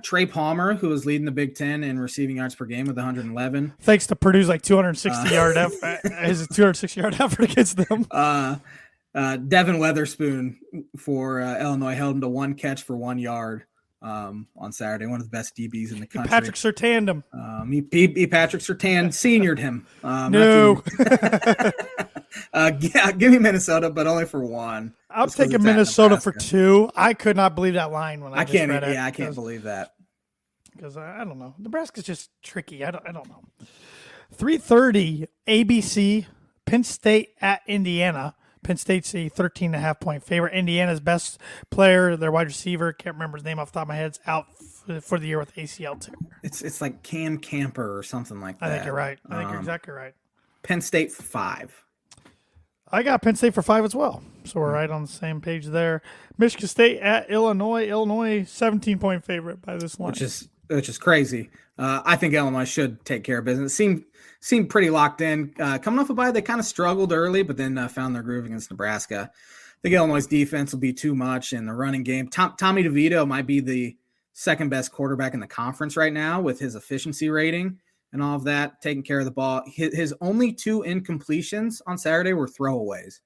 Trey Palmer, who is leading the Big Ten in receiving yards per game with 111. Thanks to Purdue's 260-yard his 260-yard effort against them. Devin Weatherspoon for Illinois held him to one catch for 1 yard on Saturday. One of the best DBs in the country. Patrick Surtain him. Patrick Surtain seniored him. No. Give me Minnesota, but only for 1. I'm taking Minnesota for 2. I could not believe that line when I just read it. Yeah, I can't believe that. Because I don't know. Nebraska's just tricky. I don't know. 3:30 ABC, Penn State at Indiana. Penn State's a 13.5-point favorite. Indiana's best player, their wide receiver, can't remember his name off the top of my head, is out for the year with ACL tear. It's like Cam Camper or something like that. I think you're right. I think you're exactly right. Penn State for 5. I got Penn State for 5 as well. So we're right on the same page there. Michigan State at Illinois. Illinois, 17-point favorite by this line. Which is crazy. I think Illinois should take care of business. Seemed pretty locked in. Coming off a bye, they kind of struggled early, but then found their groove against Nebraska. I think Illinois' defense will be too much in the running game. Tommy DeVito might be the second best quarterback in the conference right now with his efficiency rating and all of that, taking care of the ball. His only 2 incompletions on Saturday were throwaways.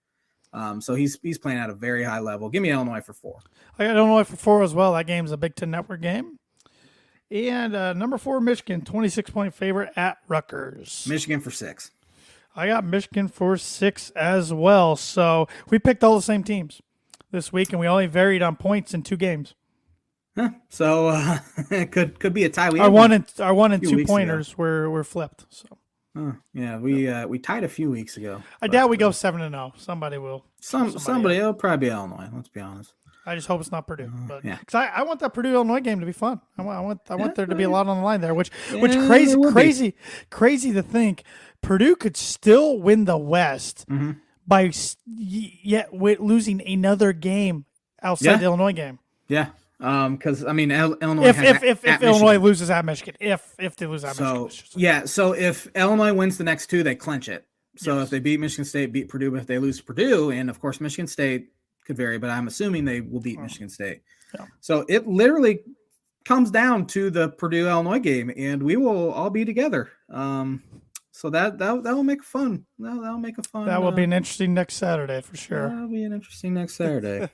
So he's playing at a very high level. Give me Illinois for 4. I got Illinois for 4 as well. That game's a Big Ten Network game. And number 4, Michigan, 26-point favorite at Rutgers. Michigan for 6. I got Michigan for 6 as well. So we picked all the same teams this week, and we only varied on points in 2 games. Huh. So it could be a tie. Our one and 2 pointers were flipped. So yeah, we tied a few weeks ago. I doubt we go 7-0. Somebody will. Somebody it'll probably be Illinois. Let's be honest. I just hope it's not Purdue, but yeah, because I want that Purdue Illinois game to be fun. I want there to be a lot on the line there, which crazy to think Purdue could still win the West by losing another game outside the Illinois game. Yeah, because I mean Illinois if Illinois loses at Michigan, if they lose at Michigan. Yeah, so if Illinois wins the next 2, they clinch it. So if they beat Michigan State, beat Purdue, but if they lose to Purdue, and of course Michigan State could vary, but I'm assuming they will beat Michigan State. Yeah. So it literally comes down to the Purdue-Illinois game, and we will all be together. So that will make fun. That'll make a fun. That will be an interesting next Saturday for sure. That'll be an interesting next Saturday.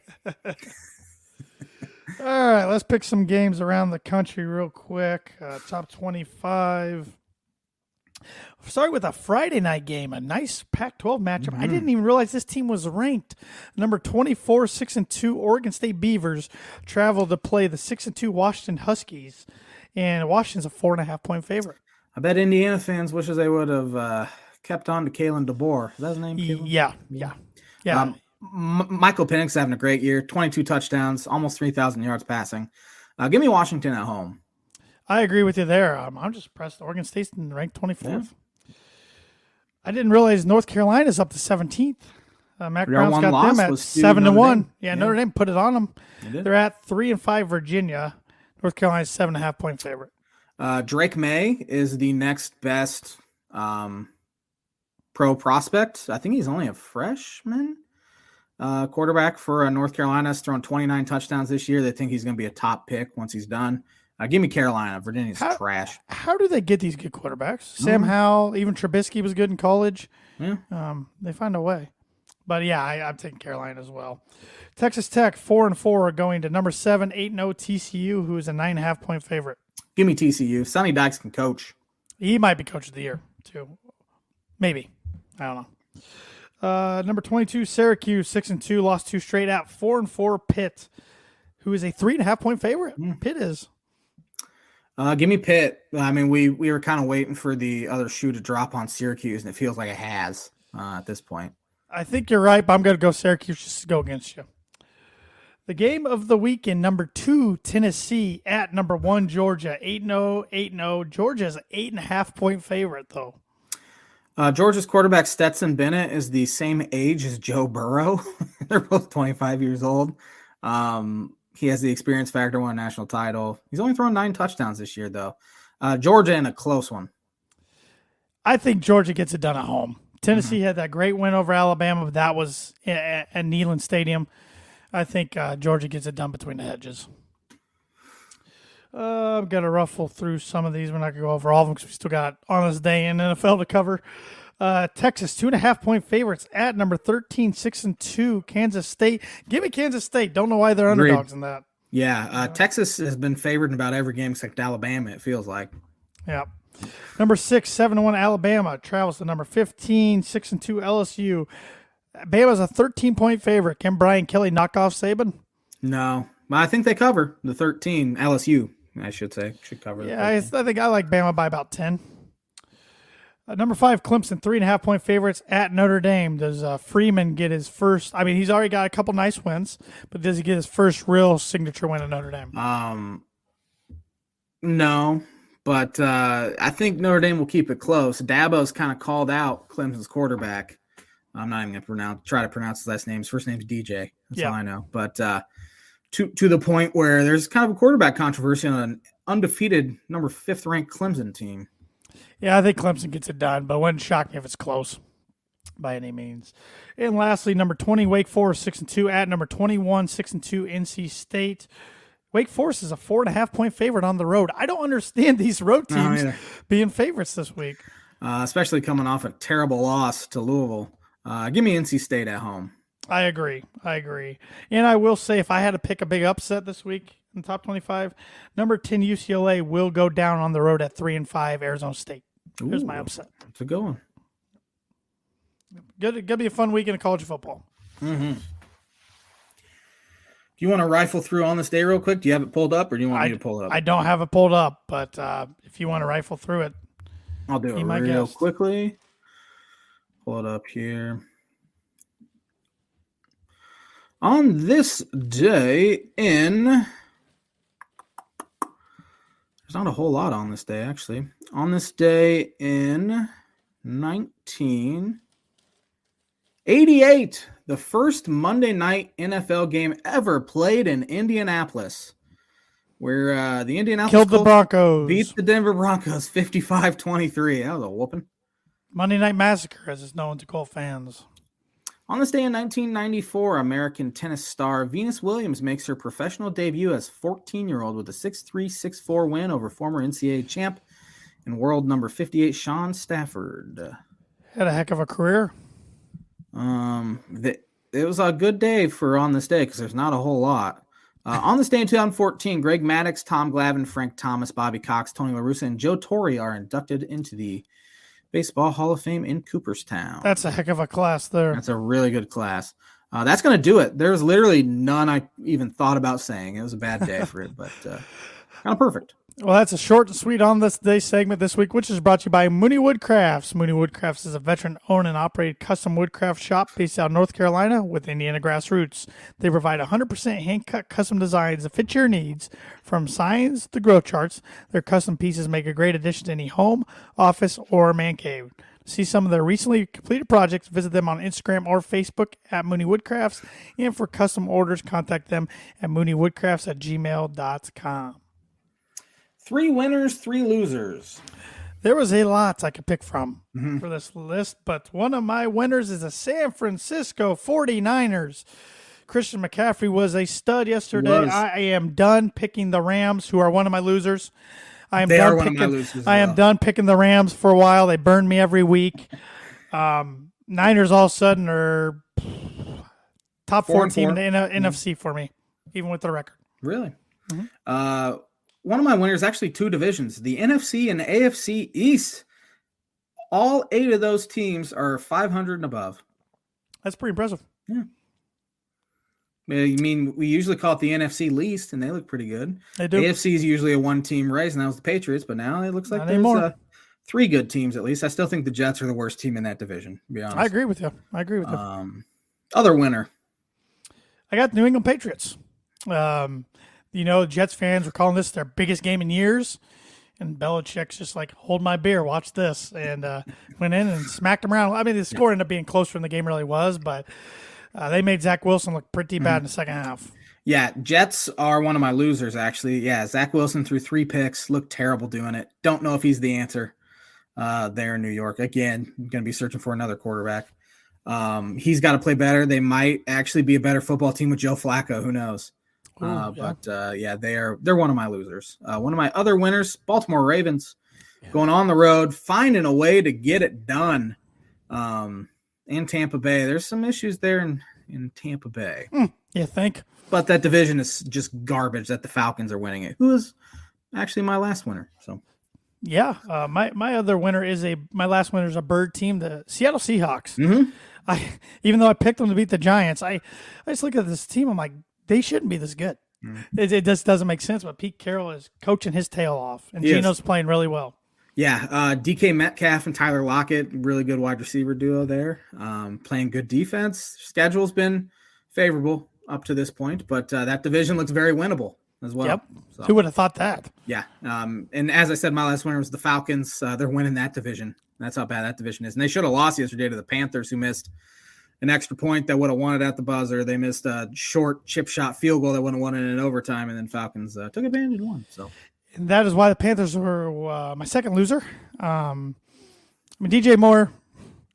All right, let's pick some games around the country real quick. Top 25. Starting with a Friday night game, a nice Pac-12 matchup. I didn't even realize this team was ranked. Number 24, 6-2 Oregon State Beavers travel to play the 6-2 Washington Huskies, and Washington's a 4.5-point favorite. I bet Indiana fans wishes they would have kept on to Kalen DeBoer. Is that his name? Kalen? Yeah. Michael Penix having a great year, 22 touchdowns, almost 3,000 yards passing. Give me Washington at home. I agree with you there. I'm just impressed. Oregon State's ranked 24th. Yeah. I didn't realize North Carolina's up to 17th. Mac Brown's got them at 7-1. Yeah, Notre Dame put it on them. They're at 3-5 Virginia. North Carolina's 7.5-point favorite. Drake May is the next best pro prospect. I think he's only a freshman. Quarterback for North Carolina. Has thrown 29 touchdowns this year. They think he's going to be a top pick once he's done. Give me Carolina. Virginia's trash. How do they get these good quarterbacks? Sam Howell, even Trubisky was good in college. Yeah. They find a way. But, yeah, I'm taking Carolina as well. Texas Tech, 4-4, are going to number 7, 8-0 TCU, who is a 9.5-point favorite. Give me TCU. Sonny Dykes can coach. He might be coach of the year, too. Maybe. I don't know. Number 22, Syracuse, 6-2, lost 2 straight out. 4-4, Pitt, who is a 3.5-point favorite. Pitt is. Give me Pitt. I mean, we were kind of waiting for the other shoe to drop on Syracuse, and it feels like it has at this point. I think you're right, but I'm going to go Syracuse just to go against you. The game of the weekend, number 2, Tennessee at number 1, Georgia, 8-0. Georgia's an 8.5-point favorite, though. Georgia's quarterback, Stetson Bennett, is the same age as Joe Burrow. They're both 25 years old. He has the experience factor, won a national title. He's only thrown 9 touchdowns this year, though. Georgia in a close one. I think Georgia gets it done at home. Tennessee had that great win over Alabama, but that was at Neyland Stadium. I think Georgia gets it done between the hedges. I've got to ruffle through some of these. We're not going to go over all of them because we still got on this day in NFL to cover. Texas, 2.5-point favorites at number 13, 6-2. Kansas State. Give me Kansas State. Don't know why they're underdogs in that. Yeah, Texas has been favored in about every game except Alabama, it feels like. Yeah. Number 6, 7-1 Alabama travels to number 15, 6-2 LSU. Bama's a 13-point favorite. Can Brian Kelly knock off Saban? No, but I think they cover the 13. LSU, I should say, should cover. Yeah, I think I like Bama by about 10. Number 5, Clemson, 3.5-point favorites at Notre Dame. Does Freeman get his first? I mean, he's already got a couple nice wins, but does he get his first real signature win at Notre Dame? No, but I think Notre Dame will keep it close. Dabo's kind of called out Clemson's quarterback. I'm not even going to try to pronounce his last name. His first name's DJ. That's all I know. But to the point where there's kind of a quarterback controversy on an undefeated number 5th ranked Clemson team. Yeah, I think Clemson gets it done, but it wouldn't shock me if it's close by any means. And lastly, number 20, Wake Forest, 6-2 at number 21, 6-2 NC State. Wake Forest is a 4.5-point favorite on the road. I don't understand these road teams being favorites this week. Especially coming off a terrible loss to Louisville. Give me NC State at home. I agree. And I will say, if I had to pick a big upset this week in the top 25, number 10 UCLA will go down on the road at 3-5 Arizona State. Here's my upset. That's a good one. Good to be a fun weekend of college football. Mm-hmm. Do you want to rifle through on this day real quick? Do you have it pulled up, or do you want me to pull it up? I don't have it pulled up, but if you want to rifle through it, I'll do it real quickly. Pull it up here. On this day in... There's not a whole lot on this day, actually. On this day in 1988, the first Monday night NFL game ever played in Indianapolis, where the Indianapolis killed the Broncos, beat the Denver Broncos 55-23. That was a whooping. Monday Night Massacre, as it's known to Colt fans. On this day in 1994, American tennis star Venus Williams makes her professional debut as 14-year-old with a 6-3, 6-4 win over former NCAA champ and world number 58 Sean Stafford. Had a heck of a career. It was a good day for on this day because there's not a whole lot. On this day in 2014, Greg Maddux, Tom Glavine, Frank Thomas, Bobby Cox, Tony La Russa, and Joe Torre are inducted into the Baseball Hall of Fame in Cooperstown. That's a heck of a class there. That's a really good class. That's going to do it. There's literally none I even thought about saying. It was a bad day for it, but kind of perfect. Well, that's a short and sweet on this day segment this week, which is brought to you by Mooney Woodcrafts. Mooney Woodcrafts is a veteran-owned and operated custom woodcraft shop based out of North Carolina with Indiana grassroots. They provide 100% hand-cut custom designs that fit your needs, from signs to grow charts. Their custom pieces make a great addition to any home, office, or man cave. To see some of their recently completed projects, visit them on Instagram or Facebook at Mooney Woodcrafts. And for custom orders, contact them at mooneywoodcrafts@gmail.com. 3 winners, 3 losers. There was a lot I could pick from for this list, but one of my winners is the San Francisco 49ers. Christian McCaffrey was a stud yesterday. I am done picking the Rams, who are one of my losers. I am done picking the Rams for a while. They burn me every week. Niners all of a sudden are top 4 team in the NFC for me, even with the record. Really? Mm-hmm. One of my winners, actually 2 divisions, the NFC and the AFC East. All 8 of those teams are 500 and above. That's pretty impressive. Yeah. I mean, we usually call it the NFC least, and they look pretty good. They do. AFC is usually a 1-team race, and that was the Patriots, but now it looks like there's 3 good teams at least. I still think the Jets are the worst team in that division, to be honest. I agree with you. Other winner. I got the New England Patriots. Jets fans were calling this their biggest game in years. And Belichick's just like, hold my beer, watch this. And went in and smacked them around. I mean, the score ended up being closer than the game really was, but they made Zach Wilson look pretty bad in the second half. Yeah, Jets are one of my losers, actually. Yeah, Zach Wilson threw 3 picks, looked terrible doing it. Don't know if he's the answer. there in New York. Again, going to be searching for another quarterback. He's got to play better. They might actually be a better football team with Joe Flacco. Who knows? Ooh, But they're one of my losers. One of my other winners, Baltimore Ravens, going on the road, finding a way to get it done. In Tampa Bay, there's some issues there in Tampa Bay. You think? But that division is just garbage that the Falcons are winning it. Who is actually my last winner? So. Yeah, my other winner my last winner is a bird team, the Seattle Seahawks. Mm-hmm. Even though I picked them to beat the Giants, I just look at this team. I'm like, they shouldn't be this good. Mm-hmm. It just doesn't make sense. But Pete Carroll is coaching his tail off, and Geno's playing really well. Yeah, DK Metcalf and Tyler Lockett, really good wide receiver duo there. Playing good defense. Schedule's been favorable up to this point, but that division looks very winnable as well. Yep. So, who would have thought that? Yeah. And as I said, my last winner was the Falcons. They're winning that division. That's how bad that division is. And they should have lost yesterday to the Panthers, who missed an extra point that would have won it at the buzzer. They missed a short chip shot field goal that would have won it in overtime, and then Falcons took advantage and won. So. And that is why the Panthers were my second loser. DJ Moore,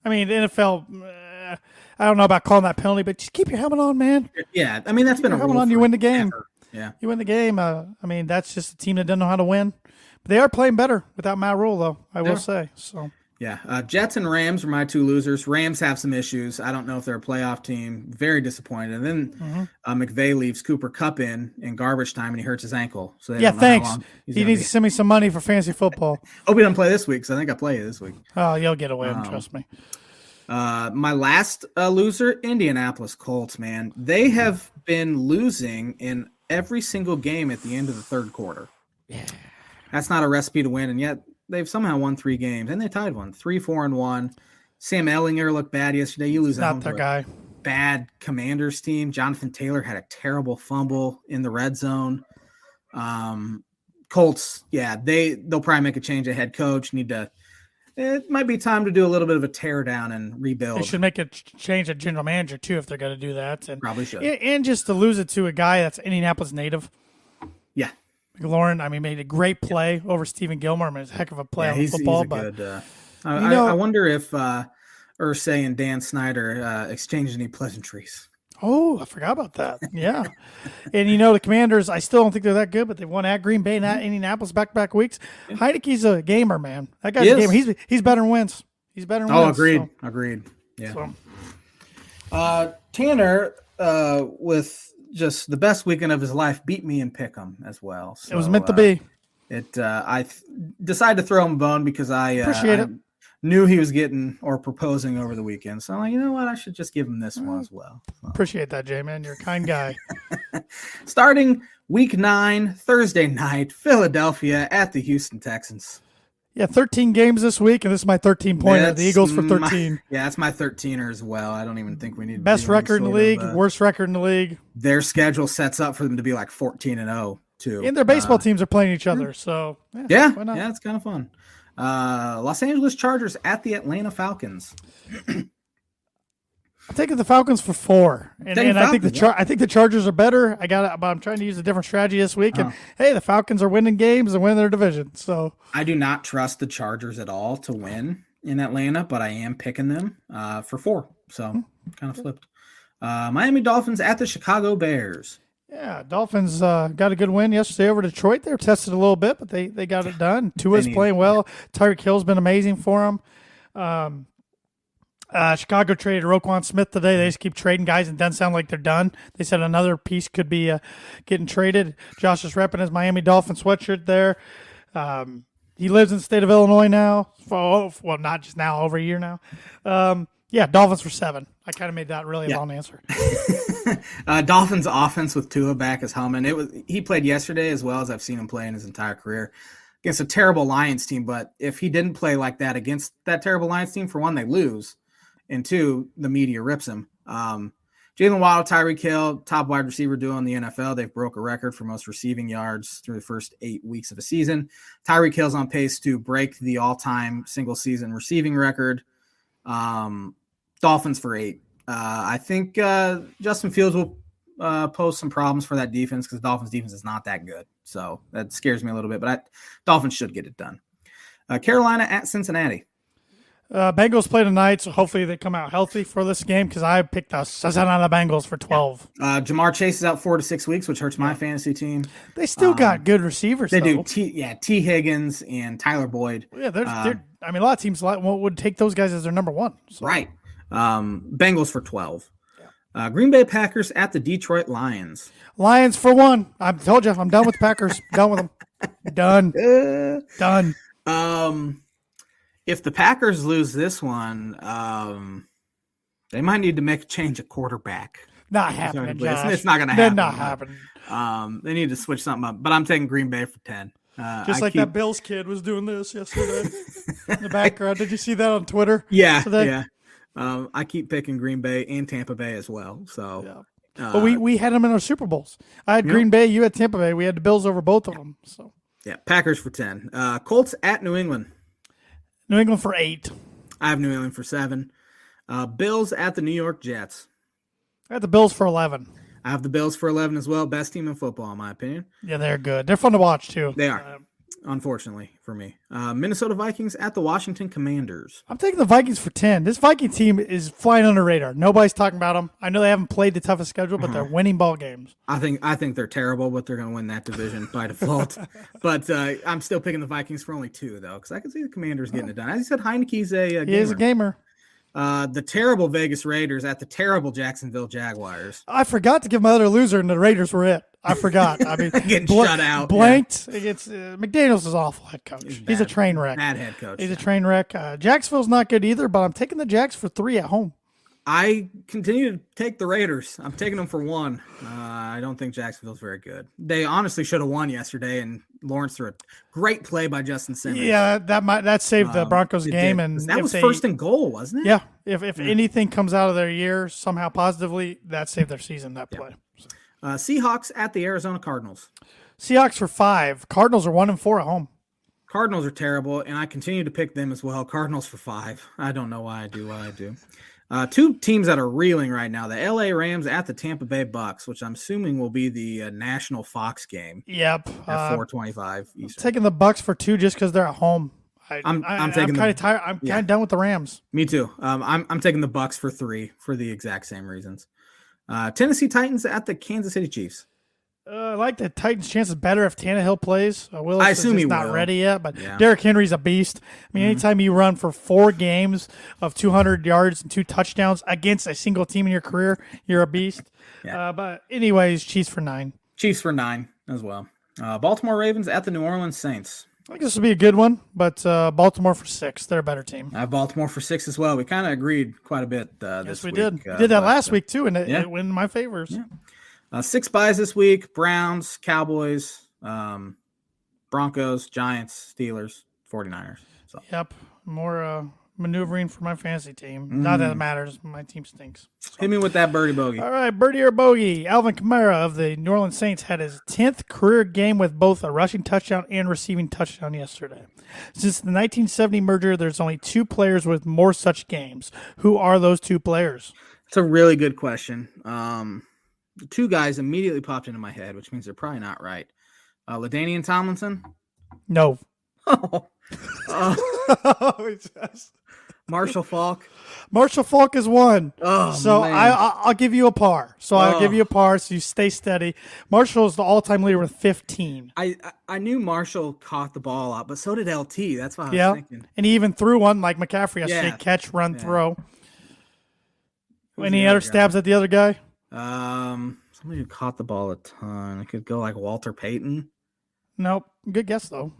the NFL, I don't know about calling that penalty, but just keep your helmet on, man. Yeah, that's been a helmet on, you win the game. Ever. Yeah. You win the game. That's just a team that doesn't know how to win. But they are playing better without Matt Rule, though, I will say. So. Yeah, Jets and Rams were my two losers. Rams have some issues. I don't know if they're a playoff team. Very disappointed. And then McVay leaves Cooper Kupp in garbage time, and he hurts his ankle. So thanks. He needs to send me some money for fantasy football. Hope he doesn't play this week, because I think I play this week. Oh, you'll get away with him, trust me. My last loser, Indianapolis Colts, man. They have been losing in every single game at the end of the third quarter. Yeah. That's not a recipe to win, and yet they've somehow won 3 games, and they tied one, 3-4-1. Sam Ellinger looked bad yesterday. You lose not their guy. Bad Commanders team. Jonathan Taylor had a terrible fumble in the red zone. Colts, they'll probably make a change of head coach. It might be time to do a little bit of a tear down and rebuild. They should make a change at general manager too if they're going to do that. And probably should. And just to lose it to a guy that's Indianapolis native. Yeah. McLaurin, made a great play over Stephen Gilmore. It's a heck of a play on football. I wonder if Irsay and Dan Snyder exchanged any pleasantries. Oh, I forgot about that. Yeah. And, the Commanders, I still don't think they're that good, but they won at Green Bay and at Indianapolis back-to-back weeks. Yeah. Heineke's a gamer, man. That guy's a gamer. He's better than wins. He's better than wins. Oh, agreed. Yeah. So. Tanner, with just the best weekend of his life, beat me in Pick'em as well. So, it was meant to be. I decided to throw him a bone because I appreciate it. Knew he was getting or proposing over the weekend. So I'm like, you know what? I should just give him this one as well. So. Appreciate that, J-Man. You're a kind guy. Starting week 9, Thursday night, Philadelphia at the Houston Texans. Yeah, 13 games this week, and this is my 13-pointer. The Eagles for 13. That's my 13er as well. I don't even think we need best record in the league, worst record in the league. Their schedule sets up for them to be like 14-0 too. And their baseball teams are playing each other, so why not? Yeah, it's kind of fun. Los Angeles Chargers at the Atlanta Falcons. I'm taking the Falcons for 4, and I think the Chargers are better. But I'm trying to use a different strategy this week. And hey, the Falcons are winning games and winning their division. So I do not trust the Chargers at all to win in Atlanta, but I am picking them for 4. So kind of flipped. Miami Dolphins at the Chicago Bears. Yeah, Dolphins got a good win yesterday over Detroit. They were tested a little bit, but they got it done. Tua's playing well. Tyreek Hill's been amazing for them. Chicago traded Roquan Smith today. They just keep trading guys and doesn't sound like they're done. They said another piece could be getting traded. Josh is repping his Miami Dolphins sweatshirt there. He lives in the state of Illinois now. Well, not just now, over a year now. Dolphins for 7. I kind of made that really long answer. Dolphins offense with Tua back is humming. He played yesterday as well as I've seen him play in his entire career against a terrible Lions team. But if he didn't play like that against that terrible Lions team, for one, they lose, and 2, the media rips him. Jalen Waddle, Tyreek Hill, top wide receiver duo in the NFL. They've broke a record for most receiving yards through the first 8 weeks of a season. Tyreek Hill's on pace to break the all-time single-season receiving record. Dolphins for 8. I think Justin Fields will pose some problems for that defense because the Dolphins defense is not that good. So that scares me a little bit, but Dolphins should get it done. Carolina at Cincinnati. Bengals play tonight, so hopefully they come out healthy for this game because I picked the Cincinnati Bengals for 12. Jamar Chase is out 4 to 6 weeks, which hurts my fantasy team. They still got good receivers, They though. do. T. Higgins and Tyler Boyd. Yeah, they're a lot of teams would take those guys as their number one. So. Right. Bengals for 12. Green Bay Packers at the Detroit Lions. Lions for 1. I told you, I'm done with the Packers. Done with them. Done. If the Packers lose this one, they might need to make a change at quarterback. Not happening, Josh. It's not going to happen. Not happening. They need to switch something up. But I'm taking Green Bay for 10. That Bills kid was doing this yesterday in the background. Did you see that on Twitter? Yeah, today? yeah. I keep picking Green Bay and Tampa Bay as well. So, but we had them in our Super Bowls. I had Green Bay. You had Tampa Bay. We had the Bills over both of them. So yeah, Packers for 10. Colts at New England. New England for 8. I have New England for 7. Bills at the New York Jets. I had the Bills for 11. I have the Bills for 11 as well. Best team in football, in my opinion. Yeah, they're good. They're fun to watch, too. They are, unfortunately, for me. Minnesota Vikings at the Washington Commanders. I'm taking the Vikings for 10. This Viking team is flying under the radar. Nobody's talking about them. I know they haven't played the toughest schedule, but they're winning ball games. I think they're terrible, but they're going to win that division by default. But I'm still picking the Vikings for only 2, though, because I can see the Commanders getting it done. As you said, Heineke's a gamer. He is a gamer. The terrible Vegas Raiders at the terrible Jacksonville Jaguars. I forgot to give my other loser, and the Raiders were it. I forgot. I mean, getting shut out. Blanked against McDaniels is awful head coach. He's a train wreck. Bad head coach. He's a train wreck. Jacksonville's not good either, but I'm taking the Jacks for 3 at home. I continue to take the Raiders. I'm taking them for 1. I don't think Jacksonville's very good. They honestly should have won yesterday, and Lawrence threw a great play by Justin Simmons. Yeah, that saved the Broncos game, did. and that was first and goal, wasn't it? Yeah. If anything comes out of their year somehow positively, that saved their season. That play. Seahawks at the Arizona Cardinals. Seahawks for 5. Cardinals are 1-4 at home. Cardinals are terrible, and I continue to pick them as well. Cardinals for 5. I don't know why I do what I do. 2 teams that are reeling right now: the LA Rams at the Tampa Bay Bucks, which I'm assuming will be the national Fox game. Yep, at 4:25 Eastern. Taking the Bucks for 2 just because they're at home. I'm kind of tired. I'm kind of done with the Rams. Me too. I'm taking the Bucks for 3 for the exact same reasons. Tennessee Titans at the Kansas City Chiefs. I like the Titans' chances better if Tannehill plays. Willis I assume he's not ready yet, but Derrick Henry's a beast. I mean, anytime you run for 4 games of 200 yards and 2 touchdowns against a single team in your career, you're a beast. Yeah. But anyways, Chiefs for 9. Chiefs for 9 as well. Baltimore Ravens at the New Orleans Saints. I think this will be a good one, but Baltimore for 6. They're a better team. I have Baltimore for 6 as well. We kind of agreed quite a bit this week. Yes, we did. We did that last week, too, and it went in my favors. Yeah. 6 buys this week: Browns, Cowboys, Broncos, Giants, Steelers, 49ers. So. Yep. More maneuvering for my fantasy team. Not that it matters. My team stinks. So. Hit me with that birdie bogey. All right, birdie or bogey. Alvin Kamara of the New Orleans Saints had his 10th career game with both a rushing touchdown and receiving touchdown yesterday. Since the 1970 merger, there's only 2 players with more such games. Who are those 2 players? It's a really good question. The 2 guys immediately popped into my head, which means they're probably not right. LaDainian Tomlinson? No. Marshall Faulk? Marshall Faulk is 1. Oh, so man. I'll give you a par. I'll give you a par so you stay steady. Marshall is the all-time leader with 15. I knew Marshall caught the ball out, but so did LT. That's what I was thinking. And he even threw one like McCaffrey yesterday. Catch, run, throw. Any other stabs at the other guy? Somebody who caught the ball a ton. It could go like Walter Payton. Nope. Good guess though.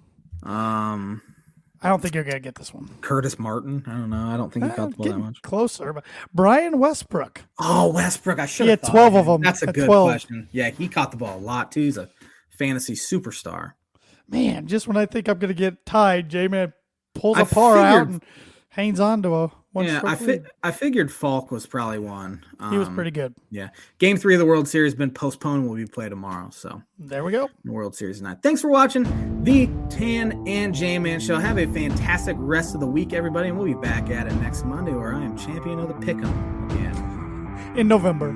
I don't think you're gonna get this one. Curtis Martin. I don't know. I don't think he caught the ball that much. Closer, but Brian Westbrook. Oh, Westbrook. I should have. He had 12 of them. That's a good question. Yeah, he caught the ball a lot too. He's a fantasy superstar. Man, just when I think I'm gonna get tied, J-Man pulls a par out and hangs on to a one. Yeah, I figured Falk was probably 1. He was pretty good. Yeah. Game 3 of the World Series has been postponed. Will be played tomorrow. So there we go. The World Series tonight. Thanks for watching the Tan and J-Man Show. Have a fantastic rest of the week, everybody, and we'll be back at it next Monday, where I am champion of the Pick'em again in November.